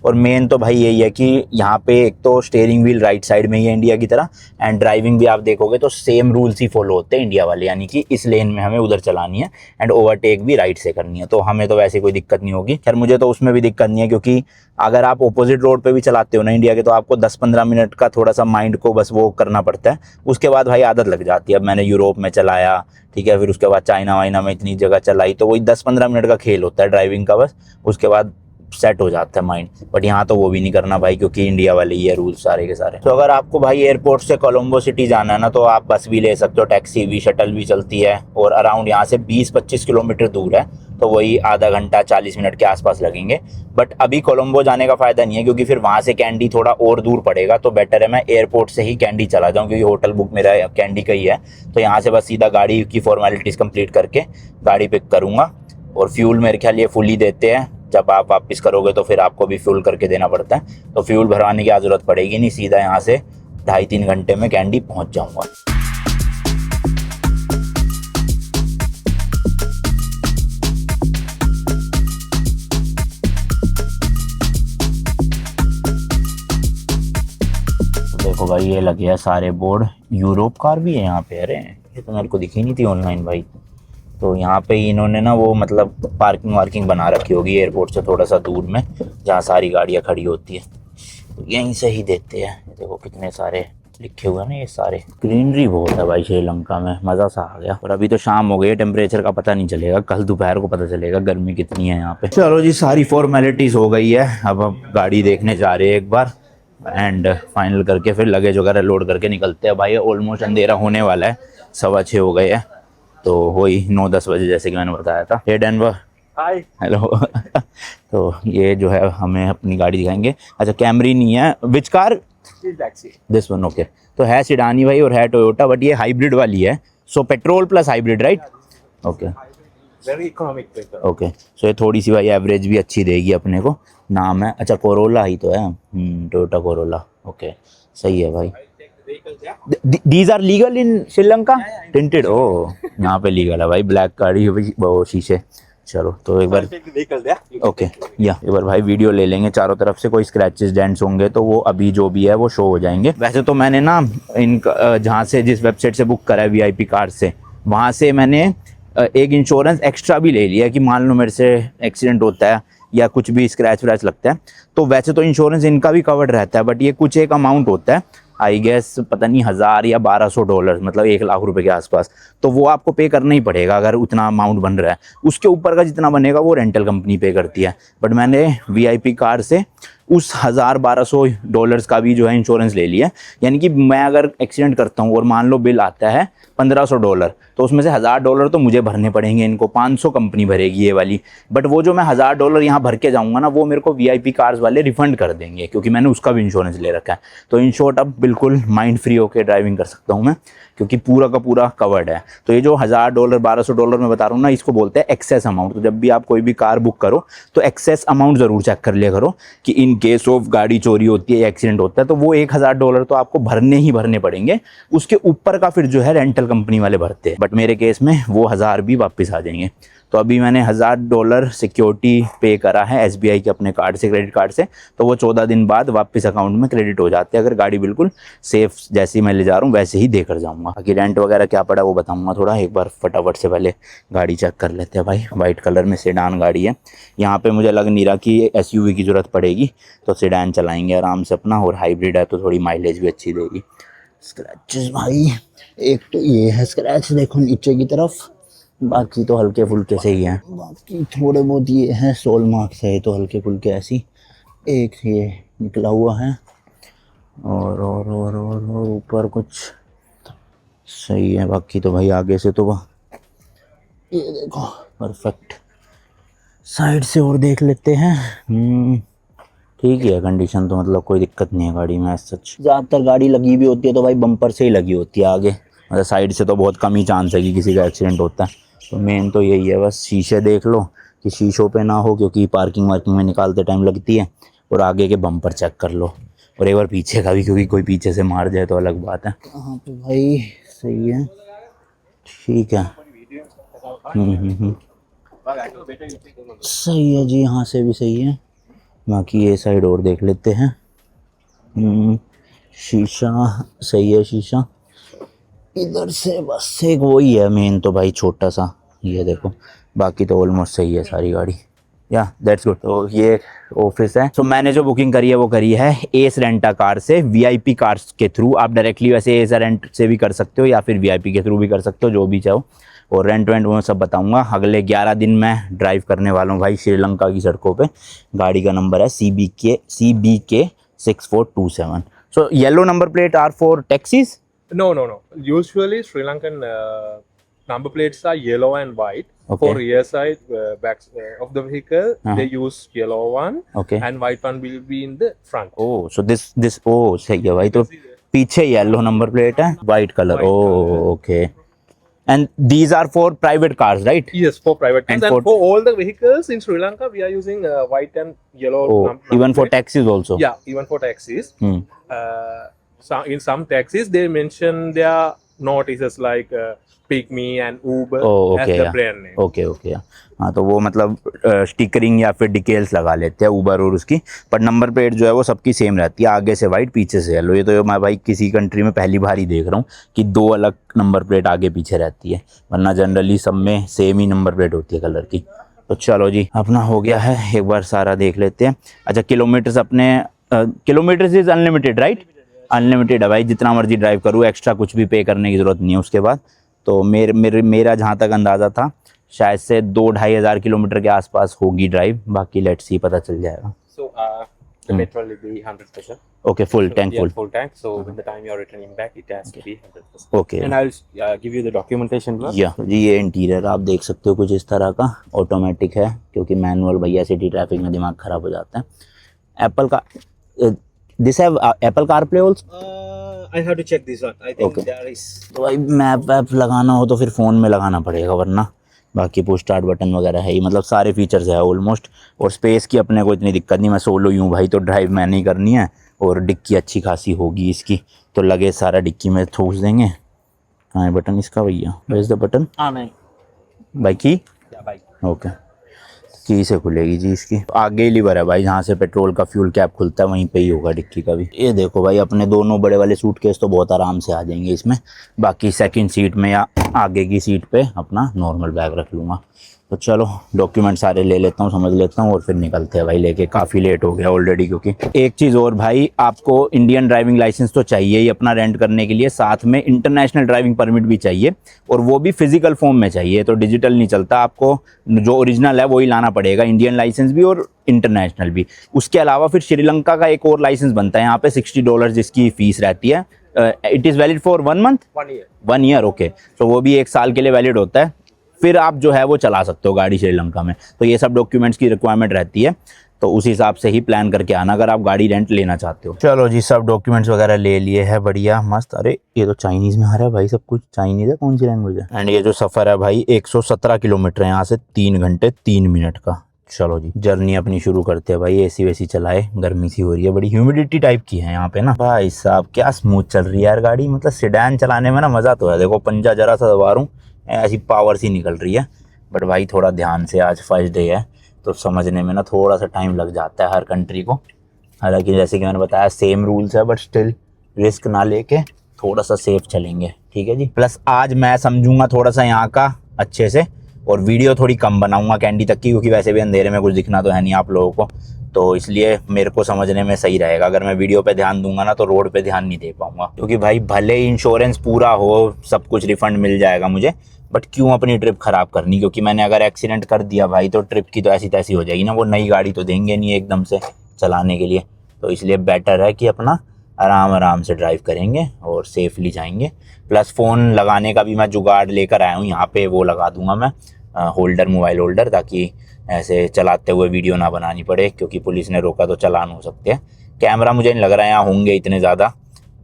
[SPEAKER 1] और main तो भाई यही है कि यहाँ पे एक तो स्टेयरिंग व्हील राइट साइड में ही है इंडिया की तरह, एंड ड्राइविंग भी आप देखोगे तो सेम रूल्स ही फॉलो होते हैं इंडिया वाले, यानी कि इस लेन में हमें उधर चलानी है एंड ओवरटेक भी राइट से करनी है। तो हमें तो वैसे कोई दिक्कत नहीं होगी। खैर मुझे तो उसमें भी दिक्कत नहीं है, क्योंकि अगर आप अपोजिट रोड पे भी चलाते हो ना इंडिया के, तो आपको 10-15 मिनट का थोड़ा सा माइंड को बस वो करना पड़ता है, उसके बाद भाई आदत लग जाती है। अब मैंने यूरोप में चलाया, ठीक है, फिर उसके बाद चाइना वाइना में इतनी जगह चलाई, तो वही 10-15 मिनट का खेल होता है ड्राइविंग का बस, उसके बाद सेट हो जाता है माइंड। बट यहाँ तो वो भी नहीं करना भाई, क्योंकि इंडिया वाले ही है रूल सारे के सारे। तो अगर आपको भाई एयरपोर्ट से कोलंबो सिटी जाना है ना, तो आप बस भी ले सकते हो, टैक्सी भी, शटल भी चलती है, और अराउंड यहाँ से 20-25 किलोमीटर दूर है, तो वही आधा घंटा 40 मिनट के आसपास लगेंगे। बट अभी कोलंबो जाने का फ़ायदा नहीं है, क्योंकि फिर वहाँ से कैंडी थोड़ा और दूर पड़ेगा, तो बेटर है मैं एयरपोर्ट से ही कैंडी चला जाऊँ, क्योंकि होटल बुक मेरा कैंडी का ही है। तो यहाँ से बस सीधा गाड़ी की फॉर्मेलिटीज़ कंप्लीट करके गाड़ी पिक करूँगा। और फ्यूल मेरे ख्याल ये फुल ही देते हैं, जब आप वापस करोगे तो फिर आपको भी फ्यूल करके देना पड़ता है, तो फ्यूल भरवाने की ज़रूरत पड़ेगी नहीं, सीधा यहाँ से 2.5-3 घंटे में कैंडी पहुँच जाऊँगा। देखो भाई ये लगे हैं सारे बोर्ड, यूरोप कार भी है यहाँ पे। अरे ये तो मेरे को दिखी नहीं थी ऑनलाइन भाई। तो यहाँ पे इन्होंने ना वो मतलब पार्किंग वार्किंग बना रखी होगी एयरपोर्ट से थोड़ा सा दूर में, जहाँ सारी गाड़ियाँ खड़ी होती है, तो यहीं से ही देते हैं। देखो कितने सारे लिखे हुए हैं ना ये सारे। ग्रीनरी बहुत है भाई श्रीलंका में, मज़ा सा आ गया। और अभी तो शाम हो गई है, टेम्परेचर का पता नहीं चलेगा, कल दोपहर को पता चलेगा गर्मी कितनी है यहाँ पे। चलो जी, सारी फॉर्मेलिटीज़ हो गई है, अब हम गाड़ी देखने जा रहे हैं एक बार एंड फाइनल करके फिर लगेज वगैरह लोड करके निकलते हैं भाई। ऑलमोस्ट अंधेरा होने वाला है, 6:15 हो गए हैं, तो वही 9-10 बजे जैसे कि मैंने बताया था। हे डेनवर,
[SPEAKER 2] हाय।
[SPEAKER 1] हेलो। तो ये जो है हमें अपनी गाड़ी दिखाएंगे। अच्छा, कैमरी नहीं है, which car? This one, okay. तो है सिडानी भाई और है टोयोटा, बट ये हाइब्रिड वाली है, so petrol plus hybrid, right? Okay,
[SPEAKER 2] very economic vehicle.
[SPEAKER 1] Okay. So ये थोड़ी सी भाई एवरेज भी अच्छी देगी अपने को। नाम है, अच्छा कोरोला ही तो है, टोयोटा कोरोला, ओके। सही है भाई। These are legal in Sri Lanka? Tinted, ओ यहाँ पे लीगल है भाई, ब्लैक गाड़ी वो शीशे। चलो तो एक बार ओके, या एक बार भाई वीडियो ले लेंगे चारों तरफ से, कोई स्क्रैचेस डेंट्स होंगे तो वो अभी जो भी है वो शो हो जाएंगे। वैसे तो मैंने ना इन जहाँ से जिस वेबसाइट से बुक करा है वीआईपी कार से, वहाँ से मैंने एक इंश्योरेंस एक्स्ट्रा भी ले लिया कि मान लो मेरे से एक्सीडेंट होता है या कुछ भी स्क्रैच व्रैच लगता है, तो वैसे तो इंश्योरेंस इनका भी कवर्ड रहता है, बट ये कुछ एक अमाउंट होता है, आई गेस पता नहीं 1000 या $1200, मतलब 1 लाख रुपए के आसपास, तो वो आपको पे करना ही पड़ेगा अगर उतना अमाउंट बन रहा है। उसके ऊपर का जितना बनेगा वो रेंटल कंपनी पे करती है, बट मैंने वीआईपी कार से उस $1000-1200 का भी जो है इंश्योरेंस ले लिया। यानी कि मैं अगर एक्सीडेंट करता हूँ और मान लो बिल आता है $1500, तो उसमें से $1000 तो मुझे भरने पड़ेंगे, इनको 500 कंपनी भरेगी ये वाली। बट वो जो मैं $1000 यहाँ भर के जाऊँगा ना, वो मेरे को वीआईपी कार्स वाले रिफंड कर देंगे, क्योंकि मैंने उसका भी इंश्योरेंस ले रखा है। तो इन शॉर्ट अब बिल्कुल माइंड फ्री होकर ड्राइविंग कर सकता हूँ मैं, क्योंकि पूरा का पूरा कवर्ड है। तो ये जो $1000 $1200 मैं बता रहा हूँ ना, इसको बोलते हैं एक्सेस अमाउंट। तो जब भी आप कोई भी कार बुक करो तो एक्सेस अमाउंट ज़रूर चेक कर लिया करो कि इन केस ऑफ गाड़ी चोरी होती है, एक्सीडेंट होता है, तो वो $1000 तो आपको भरने ही भरने पड़ेंगे। उसके ऊपर का फिर जो है रेंटल कंपनी वाले भरते हैं, बट मेरे केस में वो 1000 भी वापस आ जाएंगे। तो अभी मैंने $1000 सिक्योरिटी पे करा है एसबीआई के अपने कार्ड से, क्रेडिट कार्ड से, तो वो 14 दिन बाद वापस अकाउंट में क्रेडिट हो जाते हैं, अगर गाड़ी बिल्कुल सेफ जैसी मैं ले जा रहा हूँ वैसे ही देकर जाऊँगा। बाकी रेंट वगैरह क्या पड़ा वो बताऊँगा थोड़ा, एक बार फटाफट से पहले गाड़ी चेक कर लेते हैं भाई। वाइट कलर में सेडान गाड़ी है, यहाँ पे मुझे लग नहीं रहा कि एसयूवी की ज़रूरत पड़ेगी, तो सेडान चलाएँगे आराम से अपना, और हाइब्रिड है तो थोड़ी माइलेज भी अच्छी देगी। स्क्रैचेस भाई, एक तो ये है स्क्रैच देखो नीचे की तरफ, बाकी तो हल्के फुल्के से ही हैं। बाकी थोड़े बहुत ये हैं सोल मार्क्स है, तो हल्के फुल्के ऐसी, एक ये निकला हुआ है, और ऊपर कुछ सही है। बाकी तो भाई आगे से तो वह ये देखो परफेक्ट। साइड से और देख लेते हैं, ठीक है कंडीशन तो, मतलब कोई दिक्कत नहीं है गाड़ी में। सच ज़्यादातर गाड़ी लगी भी होती है तो भाई बम्पर से ही लगी होती है आगे, मतलब साइड से तो बहुत कम ही चांस है कि किसी का एक्सीडेंट होता है। तो मेन तो यही है, बस शीशे देख लो कि शीशों पे ना हो, क्योंकि पार्किंग वार्किंग में निकालते टाइम लगती है, और आगे के बम्पर चेक कर लो, और एक बार पीछे का भी, क्योंकि कोई पीछे से मार जाए तो अलग बात है। कहाँ पे भाई सही है, ठीक है, सही है जी, यहाँ से भी सही है। बाकी ये साइड और देख लेते हैं, शीशा सही है, शीशा इधर से बस एक वही है मेन तो भाई छोटा सा, ये देखो, बाकी तो ऑलमोस्ट सही है सारी गाड़ी। या दैट्स गुड। तो ये ऑफिस है। तो मैंने जो बुकिंग करी है वो करी है एस रेंटा कार से, वीआईपी कार्स के थ्रू। आप डायरेक्टली वैसे एस रेंट से भी कर सकते हो या फिर वीआईपी के थ्रू भी कर सकते हो, जो भी चाहो। और रेंट वेंट वो सब बताऊंगा। अगले 11 दिन मैं ड्राइव करने वाला हूँ भाई श्रीलंका की सड़कों पे। गाड़ी का नंबर है CBK 6427। So yellow number plate are for taxis?
[SPEAKER 3] No. Usually Sri Lankan number plates are yellow and white.
[SPEAKER 1] Okay.
[SPEAKER 3] For rear side back of the vehicle, they use yellow one,
[SPEAKER 1] Okay.
[SPEAKER 3] and white one will be in the front.
[SPEAKER 1] Oh, so this सही है भाई। तो पीछे yellow number plate है, white colour. Oh, okay. And these are for private cars, right?
[SPEAKER 3] Yes, for private cars.
[SPEAKER 1] And
[SPEAKER 3] And for all the vehicles in Sri Lanka, we are using white and yellow.
[SPEAKER 1] Oh, even for
[SPEAKER 3] plate.
[SPEAKER 1] taxis also?
[SPEAKER 3] Yeah, even for taxis.
[SPEAKER 1] Hmm.
[SPEAKER 3] In some taxis, they mention their notices like Pick Me and Uber
[SPEAKER 1] Oh, okay,
[SPEAKER 3] as the
[SPEAKER 1] yeah.
[SPEAKER 3] brand name.
[SPEAKER 1] Okay हाँ, तो वो मतलब stickering या फिर details लगा लेते हैं Uber और उसकी, पर नंबर प्लेट जो है वो सबकी सेम रहती है, आगे से वाइट पीछे से येलो। ये तो मैं भाई किसी कंट्री में पहली बार ही देख रहा हूँ कि 2 अलग नंबर प्लेट आगे पीछे रहती है, वरना जनरली सब में सेम ही नंबर प्लेट होती है कलर की। तो चलो जी, अपना हो गया है, एक बार सारा देख लेते हैं। अच्छा, किलोमीटर्स अपने kilometres is unlimited, right? Unlimited है भाई, जितना मर्जी ड्राइव करूँ, एक्स्ट्रा कुछ भी पे करने की ज़रूरत नहीं है उसके बाद। तो मेरा जहाँ तक अंदाज़ा था शायद से 2-2.5 हज़ार किलोमीटर के आसपास होगी ड्राइव, बाकी लेट्स सी, पता चल जाएगा।
[SPEAKER 3] So the petrol will be 100%.
[SPEAKER 1] Okay, full tank
[SPEAKER 3] Yeah,
[SPEAKER 1] full.
[SPEAKER 3] full tank. So with the time you're returning back, it has to be 100%.
[SPEAKER 1] Okay
[SPEAKER 3] And I'll give you the documentation.
[SPEAKER 1] या जी, ये interior आप देख सकते हो कुछ इस तरह का, ऑटोमेटिक है, क्योंकि मैनुअल भैया सिटी ट्रैफिक में दिमाग ख़राब हो जाता है। एप्पल का this have Apple CarPlay also?
[SPEAKER 2] I have to check this one. I think
[SPEAKER 1] Okay.
[SPEAKER 2] there is.
[SPEAKER 1] तो भाई मैप वैप लगाना हो तो फिर फ़ोन में लगाना पड़ेगा, वरना बाकी पुश स्टार्ट बटन वगैरह है ही, मतलब सारे फीचर्स है ऑलमोस्ट। और स्पेस की अपने को इतनी दिक्कत नहीं, मैं सोलो ही हूँ भाई, तो ड्राइव मैंने ही करनी है, और डिक्की अच्छी खासी होगी इसकी, तो लगे सारा डिक्की में ठूस देंगे। हाँ, बटन इसका भैया, वेयर इज द बटन?
[SPEAKER 2] हाँ नहीं।
[SPEAKER 1] बाइक की?
[SPEAKER 2] Yeah, bike.
[SPEAKER 1] ओके, की से खुलेगी जी इसकी। आगे ही लीवर है भाई, जहाँ से पेट्रोल का फ्यूल कैप खुलता है वहीं पे ही होगा डिक्की का भी। ये देखो भाई, अपने दोनों बड़े वाले सूटकेस तो बहुत आराम से आ जाएंगे इसमें। बाकी सेकंड सीट में या आगे की सीट पे अपना नॉर्मल बैग रख लूँगा। तो चलो डॉक्यूमेंट सारे ले लेता हूँ, समझ लेता हूँ, और फिर निकलते हैं भाई लेके। काफ़ी लेट हो गया ऑलरेडी, क्योंकि एक चीज़ और भाई, आपको इंडियन ड्राइविंग लाइसेंस तो चाहिए ही अपना रेंट करने के लिए, साथ में इंटरनेशनल ड्राइविंग परमिट भी चाहिए, और वो भी फिजिकल फॉर्म में चाहिए, तो डिजिटल नहीं चलता। आपको जो ओरिजिनल है वही लाना पड़ेगा, इंडियन लाइसेंस भी और इंटरनेशनल भी। उसके अलावा फिर श्रीलंका का एक और लाइसेंस बनता है यहाँ पे, $60 जिसकी फ़ीस रहती है। It is valid for 1 month?
[SPEAKER 3] 1 year.
[SPEAKER 1] 1 year, okay. तो वो भी 1 साल के लिए वैलिड होता है, फिर आप जो है वो चला सकते हो गाड़ी श्रीलंका में। तो ये सब डॉक्यूमेंट्स की रिक्वायरमेंट रहती है, तो उस हिसाब से ही प्लान करके आना अगर आप गाड़ी रेंट लेना चाहते हो। चलो जी, सब डॉक्यूमेंट्स वगैरह ले लिए हैं, बढ़िया मस्त। अरे ये तो चाइनीज़ में आ रहा है भाई, सब कुछ चाइनीज़ है, कौन सी लैंग्वेज है? एंड ये जो सफ़र है भाई 117 किलोमीटर है यहाँ से, 3 घंटे 3 मिनट का। चलो जी, जर्नी अपनी शुरू करते हैं भाई। एसी वेसी चलाए, गर्मी सी हो रही है, बड़ी ह्यूमिडिटी टाइप की है यहाँ पे ना भाई साहब। क्या स्मूथ चल रही है यार गाड़ी, मतलब सेडान चलाने में ना मज़ा तो है। देखो पंजा जरा सा दबा रहा हूँ, ऐसी पावर सी निकल रही है। बट भाई थोड़ा ध्यान से, आज फर्स्ट डे है तो समझने में ना थोड़ा सा टाइम लग जाता है हर कंट्री को। हालांकि जैसे कि मैंने बताया सेम रूल्स है, बट स्टिल रिस्क ना लेके थोड़ा सा सेफ चलेंगे, ठीक है जी। प्लस आज मैं समझूंगा थोड़ा सा यहाँ का अच्छे से, और वीडियो थोड़ी कम बनाऊंगा कैंडी तक की, क्योंकि वैसे भी अंधेरे में कुछ दिखना तो है नहीं आप लोगों को, तो इसलिए मेरे को समझने में सही रहेगा। अगर मैं वीडियो पे ध्यान दूंगा ना तो रोड पे ध्यान नहीं दे पाऊंगा, क्योंकि भाई भले ही इंश्योरेंस पूरा हो, सब कुछ रिफंड मिल जाएगा मुझे, बट क्यों अपनी ट्रिप ख़राब करनी? क्योंकि मैंने अगर एक्सीडेंट कर दिया भाई तो ट्रिप की तो ऐसी तैसी हो जाएगी ना, वो नई गाड़ी तो देंगे नहीं एकदम से चलाने के लिए। तो इसलिए बेटर है कि अपना आराम आराम से ड्राइव करेंगे और सेफली जाएंगे। प्लस फ़ोन लगाने का भी मैं जुगाड़ लेकर आया हूँ यहाँ पे, वो लगा दूंगा मैं होल्डर, मोबाइल होल्डर, ताकि ऐसे चलाते हुए वीडियो ना बनानी पड़े, क्योंकि पुलिस ने रोका तो चालान हो सकते हैं। कैमरा मुझे नहीं लग रहा है यहाँ होंगे इतने ज़्यादा,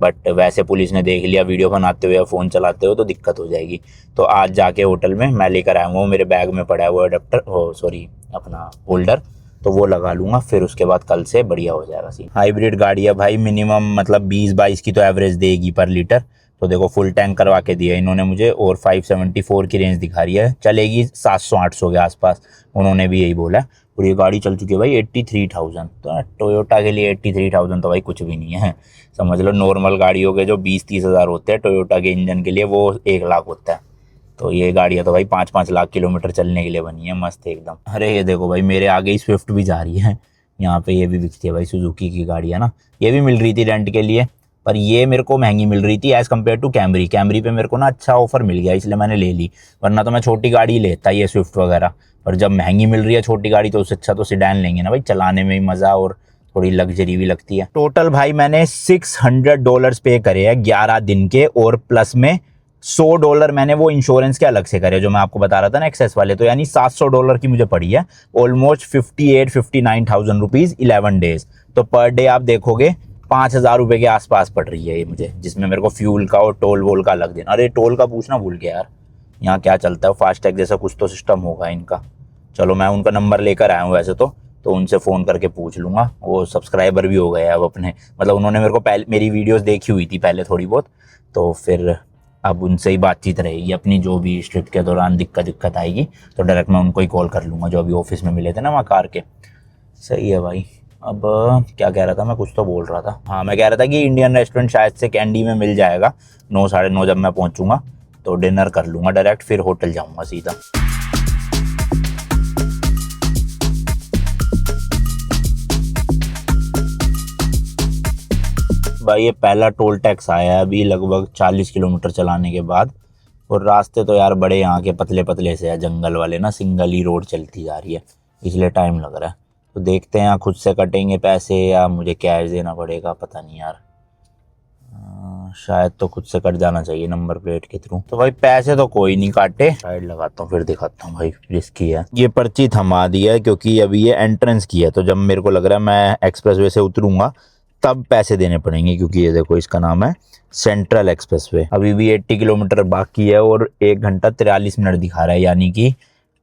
[SPEAKER 1] बट वैसे पुलिस ने देख लिया वीडियो बनाते हुए या फ़ोन चलाते हुए तो दिक्कत हो जाएगी। तो आज जाके होटल में मैं लेकर आया हूँ, मेरे बैग में पड़ा है वो अडेप्टर, सॉरी अपना होल्डर, तो वो लगा लूँगा, फिर उसके बाद कल से बढ़िया हो जाएगा सीन। हाइब्रिड गाड़ी है भाई, मिनिमम मतलब 20-22 की तो एवरेज देगी पर लीटर। तो देखो फुल टैंक करवा के दिया इन्होंने मुझे, और 574 की रेंज दिखा रही है, चलेगी 700-800 के आसपास, उन्होंने भी यही बोला है। और ये गाड़ी चल चुकी है भाई 83,000, तो टोयोटा के लिए 83,000 तो भाई कुछ भी नहीं है। समझ लो नॉर्मल गाड़ियों के जो 20-30 हज़ार होते हैं टोयोटा के इंजन के लिए, वो 1 लाख होता है। तो ये गाड़ियाँ तो भाई 5-5 लाख किलोमीटर चलने के लिए बनी है, मस्त एकदम। अरे ये देखो भाई मेरे आगे ही स्विफ्ट भी जा रही है, यहाँ पे ये भी बिकती है भाई, सुजुकी की गाड़ी है ना, ये भी मिल रही थी रेंट के लिए, पर ये मेरे को महंगी मिल रही थी as compared to Camry. Camry पे मेरे को ना अच्छा ऑफर मिल गया, इसलिए मैंने ले ली, वरना तो मैं छोटी गाड़ी लेता ये स्विफ्ट वगैरह। पर जब महंगी मिल रही है छोटी गाड़ी तो उससे अच्छा तो सेडान लेंगे ना भाई, चलाने में ही मज़ा और थोड़ी लग्जरी भी लगती है। टोटल भाई मैंने $600 पे करे हैं 11 दिन के, और प्लस में $100 मैंने वो इंश्योरेंस के अलग से करे, जो मैं आपको बता रहा था ना एक्सेस वाले, तो यानी $700 की मुझे पड़ी है, ऑलमोस्ट 58-59,000 रुपीज़ 11 डेज। तो पर डे आप देखोगे 5,000 रुपये के आसपास पड़ रही है ये मुझे, जिसमें मेरे को फ्यूल का और टोल वोल का अलग देना। अरे टोल का पूछना भूल गया यार, यहाँ क्या चलता है, फास्टैग जैसा कुछ तो सिस्टम होगा इनका। चलो मैं उनका नंबर लेकर आया हूँ वैसे तो उनसे फ़ोन करके पूछ लूँगा। वो सब्सक्राइबर भी हो गए अब अपने, मतलब उन्होंने मेरे को पहले मेरी वीडियोस देखी हुई थी पहले थोड़ी बहुत, तो फिर अब उनसे ही बातचीत रहेगी अपनी। जो भी इस ट्रिप के दौरान दिक्कत आएगी तो डायरेक्ट मैं उनको ही कॉल कर लूँगा, जो अभी ऑफिस में मिले थे ना वहाँ कार के। सही है भाई। अब क्या कह रहा था मैं, कुछ तो बोल रहा था, हाँ मैं कह रहा था कि इंडियन रेस्टोरेंट शायद से कैंडी में मिल जाएगा 9-9:30 जब मैं पहुँचूँगा, तो डिनर कर लूँगा डायरेक्ट, फिर होटल जाऊँगा सीधा। भाई ये पहला टोल टैक्स आया है अभी लगभग 40 किलोमीटर चलाने के बाद। और रास्ते तो यार बड़े यहाँ के पतले पतले से है, जंगल वाले ना, सिंगल ही रोड चलती जा रही है, इसलिए टाइम लग रहा है। तो देखते हैं यहाँ खुद से कटेंगे पैसे या मुझे कैश देना पड़ेगा, पता नहीं यार। शायद तो खुद से कट जाना चाहिए नंबर प्लेट के थ्रू। तो भाई पैसे तो कोई नहीं काटे, साइड लगाता हूँ फिर दिखाता हूँ भाई, रिस्की है। ये पर्ची थमा दी है क्योंकि अभी ये एंट्रेंस की है, तो जब मेरे को लग रहा है मैं एक्सप्रेसवे से उतरूंगा तब पैसे देने पड़ेंगे, क्योंकि ये देखो इसका नाम है सेंट्रल एक्सप्रेसवे। अभी भी 80 किलोमीटर बाकी है और 1 घंटा 43 मिनट दिखा रहा है, यानी कि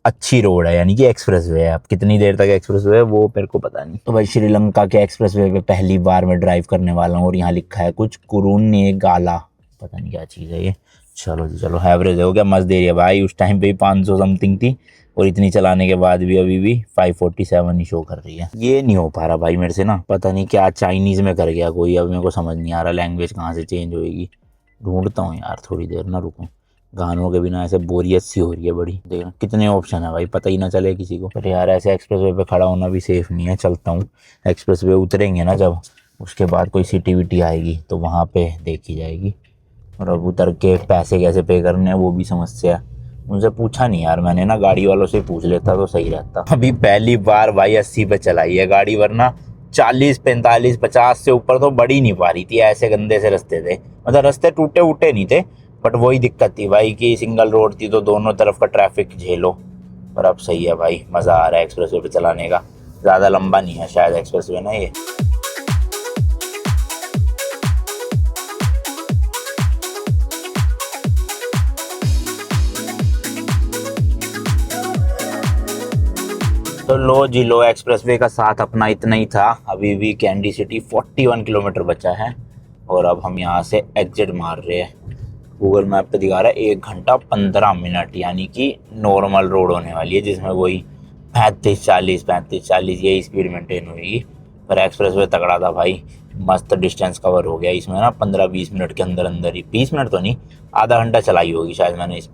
[SPEAKER 1] अच्छी रोड है, यानी कि एक्सप्रेसवे है। अब कितनी देर तक एक्सप्रेसवे है वो मेरे को पता नहीं। तो भाई श्रीलंका के एक्सप्रेसवे पे पहली बार मैं ड्राइव करने वाला हूँ और यहाँ लिखा है कुछ कुरुनेगाला, पता नहीं क्या चीज़ है ये। चलो जी चलो, एवरेज हो गया, मस्त दे रही है भाई। उस टाइम पे भी 500 समथिंग थी और इतनी चलाने के बाद भी अभी भी 547 ही शो कर रही है। ये नहीं हो पा रहा भाई मेरे से ना, पता नहीं क्या चाइनीज़ में कर गया कोई, अब मेरे को समझ नहीं आ रहा लैंग्वेज कहाँ से चेंज होएगी। ढूंढता हूँ यार, थोड़ी देर ना रुकूँ, गानों के बिना ऐसे बोरियत सी हो रही है बड़ी। देखना कितने ऑप्शन है भाई, पता ही ना चले किसी को। पर यार ऐसे एक्सप्रेसवे पे खड़ा होना भी सेफ नहीं है। चलता हूँ, एक्सप्रेसवे उतरेंगे ना जब, उसके बाद कोई सिटी विटी आएगी तो वहाँ पे देखी जाएगी। और अब उतर के पैसे कैसे पे करने हैं वो भी समस्या है। उनसे पूछा नहीं यार मैंने ना, गाड़ी वालों से पूछ लेता तो सही रहता। अभी पहली बार भाई 80 पे चलाई है गाड़ी, वरना 40 45 50 से ऊपर तो बढ़ ही नहीं पा रही थी। ऐसे गंदे से रास्ते थे, मतलब रास्ते टूटे उटे नहीं थे, बट वही दिक्कत थी भाई कि सिंगल रोड थी तो दोनों तरफ का ट्रैफिक झेलो। पर अब सही है भाई, मज़ा आ रहा है एक्सप्रेसवे पे चलाने का। ज़्यादा लंबा नहीं है शायद एक्सप्रेसवे ना ये। तो लो जी लो, एक्सप्रेसवे का साथ अपना इतना ही था। अभी भी कैंडी सिटी 41 किलोमीटर बचा है और अब हम यहाँ से एग्जिट मार रहे हैं। गूगल मैप पे दिखा रहा है 1 घंटा 15 मिनट, यानी कि नॉर्मल रोड होने वाली है जिसमें वही 35-40 यही स्पीड मेंटेन होगी। पर एक्सप्रेसवे तगड़ा था भाई, मस्त डिस्टेंस कवर हो गया इसमें ना 15-20 मिनट के अंदर अंदर ही। 20 मिनट तो नहीं, आधा घंटा चलाई होगी शायद मैंने इस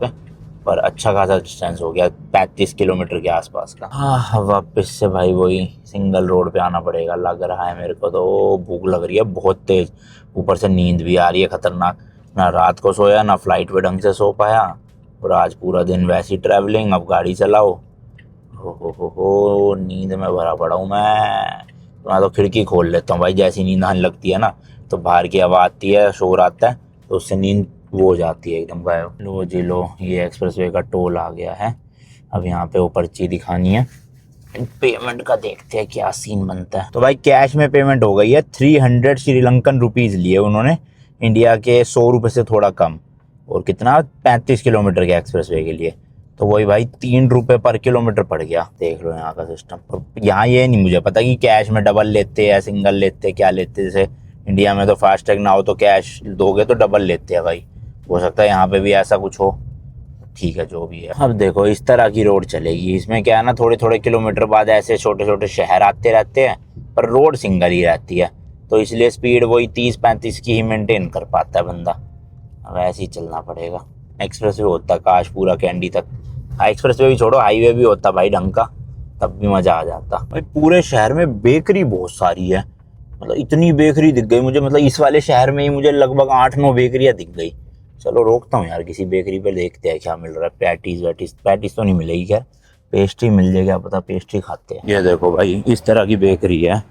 [SPEAKER 1] पर अच्छा खासा डिस्टेंस हो गया, 35 किलोमीटर के आसपास का। हाँ वापस से भाई वही सिंगल रोड पे आना पड़ेगा लग रहा है मेरे को। तो भूख लग रही है बहुत तेज, ऊपर से नींद भी आ रही है खतरनाक। ना रात को सोया ना फ्लाइट पे ढंग से सो पाया, और आज पूरा दिन वैसी ट्रैवलिंग, अब गाड़ी चलाओ। हो नींद में भरा पड़ा हूँ मैं तो खिड़की खोल लेता हूँ भाई, जैसी नींद आने लगती है ना तो बाहर की हवा आती है, शोर आता है तो उससे नींद वो हो जाती है एकदम गायब। लो जी लो, ये एक्सप्रेसवे का टोल आ गया है। अब यहाँ पे वो पर्ची दिखानी है, पेमेंट का देखते हैं क्या सीन बनता है। तो भाई कैश में पेमेंट हो गई है, 300 श्रीलंकन रुपीज़ लिए उन्होंने, इंडिया के 100 रुपये से थोड़ा कम। और कितना, 35 किलोमीटर के एक्सप्रेसवे के लिए। तो वही भाई 3 रुपये पर किलोमीटर पड़ गया। देख लो यहाँ का सिस्टम। और यहाँ ये नहीं मुझे पता कि कैश में डबल लेते हैं, सिंगल लेते, क्या लेते। जैसे इंडिया में तो फास्टैग ना हो तो कैश दोगे तो डबल लेते हैं भाई, हो सकता है यहाँ पे भी ऐसा कुछ हो। ठीक है जो भी है। अब देखो इस तरह की रोड चलेगी, इसमें क्या है ना, थोड़े थोड़े किलोमीटर बाद ऐसे छोटे छोटे शहर आते रहते हैं, पर रोड सिंगल ही रहती है, तो इसलिए स्पीड वही 30-35 की ही मेंटेन कर पाता है बंदा। अब ऐसे ही चलना पड़ेगा। एक्सप्रेसवे होता काश पूरा कैंडी तक, एक्सप्रेसवे भी छोड़ो हाईवे भी होता भाई ढंग का, तब भी मज़ा आ जाता भाई। पूरे शहर में बेकरी बहुत सारी है, मतलब इतनी बेकरी दिख गई मुझे, मतलब इस वाले शहर में ही मुझे लगभग 8-9 बेकरियाँ दिख गई। चलो रोकता हूँ यार किसी बेकरी पे, देखते हैं क्या मिल रहा है। पैटीज तो नहीं मिलेगी, क्या पेस्ट्री मिल जाएगी, क्या पता पेस्ट्री खाते हैं। ये देखो भाई इस तरह की बेकरी है,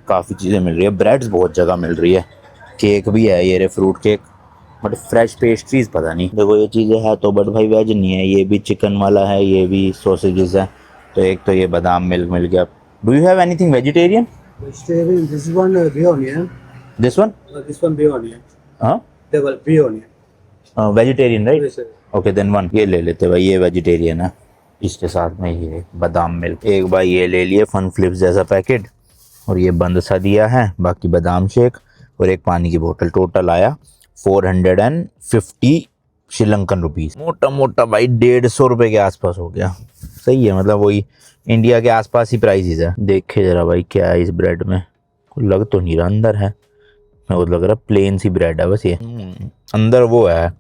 [SPEAKER 1] काफ़ी चीज़ें मिल रही है, ब्रेड्स बहुत जगह मिल रही है, केक भी है, ये रे fruit cake, but fresh pastries पता नहीं। देखो ये चीज़ें है तो, बट भाई वेज नहीं है, ये भी चिकन वाला है, ये भी सॉसेजेस है। तो एक तो ये बादाम मिल्क मिल गया। Do you have anything vegetarian?
[SPEAKER 2] Vegetarian, this one bee onion.
[SPEAKER 1] This one?
[SPEAKER 2] This one bee onion.
[SPEAKER 1] हाँ
[SPEAKER 2] Double bee onion.
[SPEAKER 1] Vegetarian right?
[SPEAKER 2] Yes, sir.
[SPEAKER 1] Okay then one ये ले लेते भाई, ये वेजिटेरियन है। इसके साथ में ये बादाम मिल्क, एक भाई ये ले लिए फन फ्लिप्स जैसा पैकेट, और ये बंद सा दिया है, बाकी बादाम शेक और एक पानी की बोतल। टोटल आया 450 श्रीलंकन रुपीज़। मोटा मोटा भाई 150 रुपये के आसपास हो गया। सही है, मतलब वही इंडिया के आसपास ही प्राइसेस है। देखे जरा भाई क्या है इस ब्रेड में, कोई लग तो नहीं रहा अंदर है, मेरे को लग रहा प्लेन सी ब्रेड है बस। ये अंदर वो है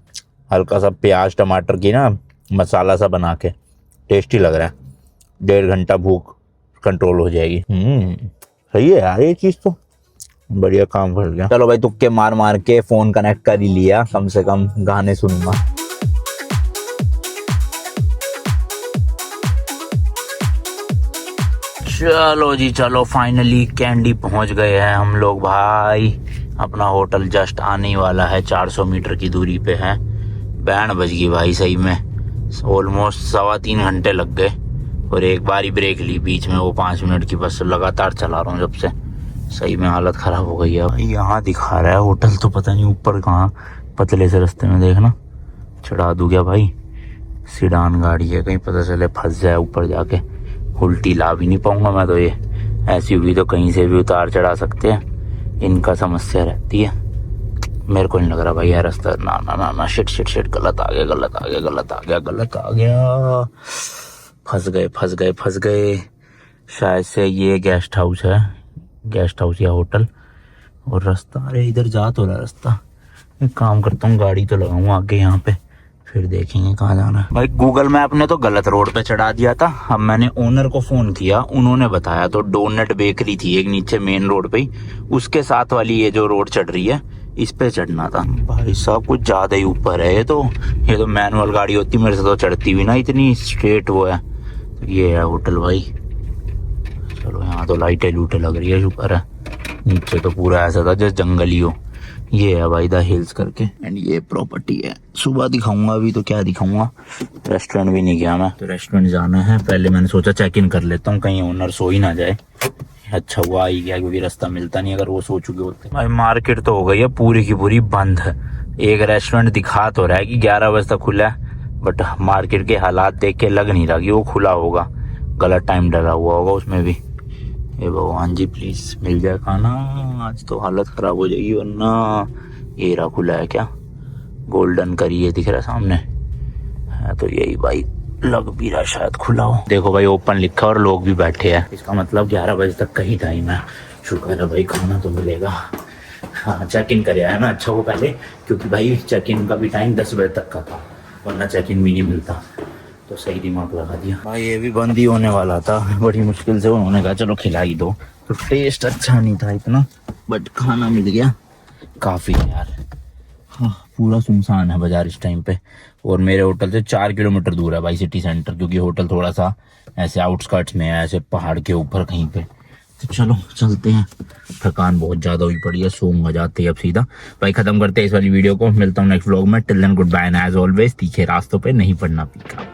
[SPEAKER 1] हल्का सा प्याज टमाटर की ना मसाला सा बना के, टेस्टी लग रहा है। 1.5 घंटा भूख कंट्रोल हो जाएगी। सही है यार ये चीज़ तो। बढ़िया काम कर गया। चलो भाई तुक्के मार मार के फोन कनेक्ट कर ही लिया, कम से कम गाने सुनूंगा। चलो जी चलो, फाइनली कैंडी पहुंच गए हैं हम लोग भाई। अपना होटल जस्ट आने ही वाला है, 400 मीटर की दूरी पे है। बैंड बज गई भाई सही में, ऑलमोस्ट 3.25 घंटे लग गए और एक बार ही ब्रेक ली बीच में, वो 5 मिनट की, बस लगातार चला रहा हूँ जब से। सही में हालत खराब हो गई है भाई। यहाँ दिखा रहा है होटल, तो पता नहीं ऊपर कहाँ, पतले से रास्ते में देखना, चढ़ा दूँ क्या भाई। सीडान गाड़ी है, कहीं पता चले फंस जाए ऊपर जाके, उल्टी ला भी नहीं पाऊंगा मैं तो। ये एसयूवी तो कहीं से भी उतार चढ़ा सकते हैं, इनका समस्या रहती है। मेरे को नहीं लग रहा भाई यार रास्ता, ना ना ना ना, शिट शिट शिट, गलत आ गया गलत आ गया गलत आ गया गलत आ गया, फंस गए फंस गए फंस गए। शायद से ये गेस्ट हाउस है, गेस्ट हाउस या होटल। और रास्ता, अरे इधर जा तो रहा रास्ता। एक काम करता हूँ, गाड़ी तो लगाऊँ आगे यहाँ पे, फिर देखेंगे कहाँ जाना है। भाई गूगल मैप ने तो गलत रोड पे चढ़ा दिया था। अब मैंने ओनर को फोन किया, उन्होंने बताया तो डोनट बेकरी थी एक नीचे मेन रोड पे ही, उसके साथ वाली ये जो रोड चढ़ रही है इस पे चढ़ना था। भाई साहब कुछ ज्यादा ही ऊपर है ये तो मैनुअल गाड़ी होती मेरे से तो चढ़ती भी ना, इतनी स्ट्रेट वो है। तो ये है होटल भाई। चलो यहाँ तो लाइटें लूटे लग रही है, शुक्र है। नीचे तो पूरा ऐसा था जैसे जंगल ही हो। ये है भाई द हिल्स करके, एंड ये प्रॉपर्टी है। सुबह दिखाऊंगा, अभी तो क्या दिखाऊंगा, रेस्टोरेंट भी नहीं गया मैं, तो रेस्टोरेंट जाना है। पहले मैंने सोचा चेक इन कर लेता हूँ, कहीं ओनर सो ही ना जाए। अच्छा हुआ ही गया, क्योंकि रास्ता मिलता नहीं अगर वो सो चुके होते। भाई मार्केट तो हो गई है पूरी की पूरी बंद है। एक रेस्टोरेंट दिखा तो रहा है कि 11 बजे तक खुला है, बट मार्केट के हालात देख के लग नहीं रहा कि वो खुला होगा, गलत टाइम डला हुआ होगा उसमें भी। हे भगवान जी प्लीज मिल जाए खाना, आज तो हालत खराब हो जाएगी वरना। ये रहा खुला है क्या, गोल्डन करी है दिख रहा है सामने है, तो यही भाई लग भी रहा शायद खुला हो। देखो भाई ओपन लिखा और लोग भी बैठे हैं, इसका मतलब 11 बजे तक का ही टाइम है। शुक्र है भाई खाना तो मिलेगा। हाँ चेक इन कर आया मैं, अच्छा वो पहले, क्योंकि भाई चेक इन का भी टाइम 10 बजे तक का था, वरना चेक इन भी नहीं मिलता। तो सही दिमाग लगा दिया भाई। ये भी बंद ही होने वाला था, बड़ी मुश्किल से उन्होंने कहा चलो खिला ही दो। तो टेस्ट अच्छा नहीं था इतना, बट खाना मिल गया काफी यार। हाँ पूरा सुनसान है बाजार इस टाइम पे, और मेरे होटल से 4 किलोमीटर दूर है भाई सिटी सेंटर, क्योंकि होटल थोड़ा सा ऐसे आउटस्कर्ट्स में है, ऐसे पहाड़ के ऊपर कहीं पे। तो चलो चलते हैं, थकान बहुत ज्यादा हुई पड़ी है, सोऊंगा जाते ही अब सीधा। भाई खत्म करते हैं इस वाली वीडियो को, मिलता हूँ नेक्स्ट व्लॉग में। Till then goodbye and as always, तीखे रास्तों पे नहीं पड़ना पीका।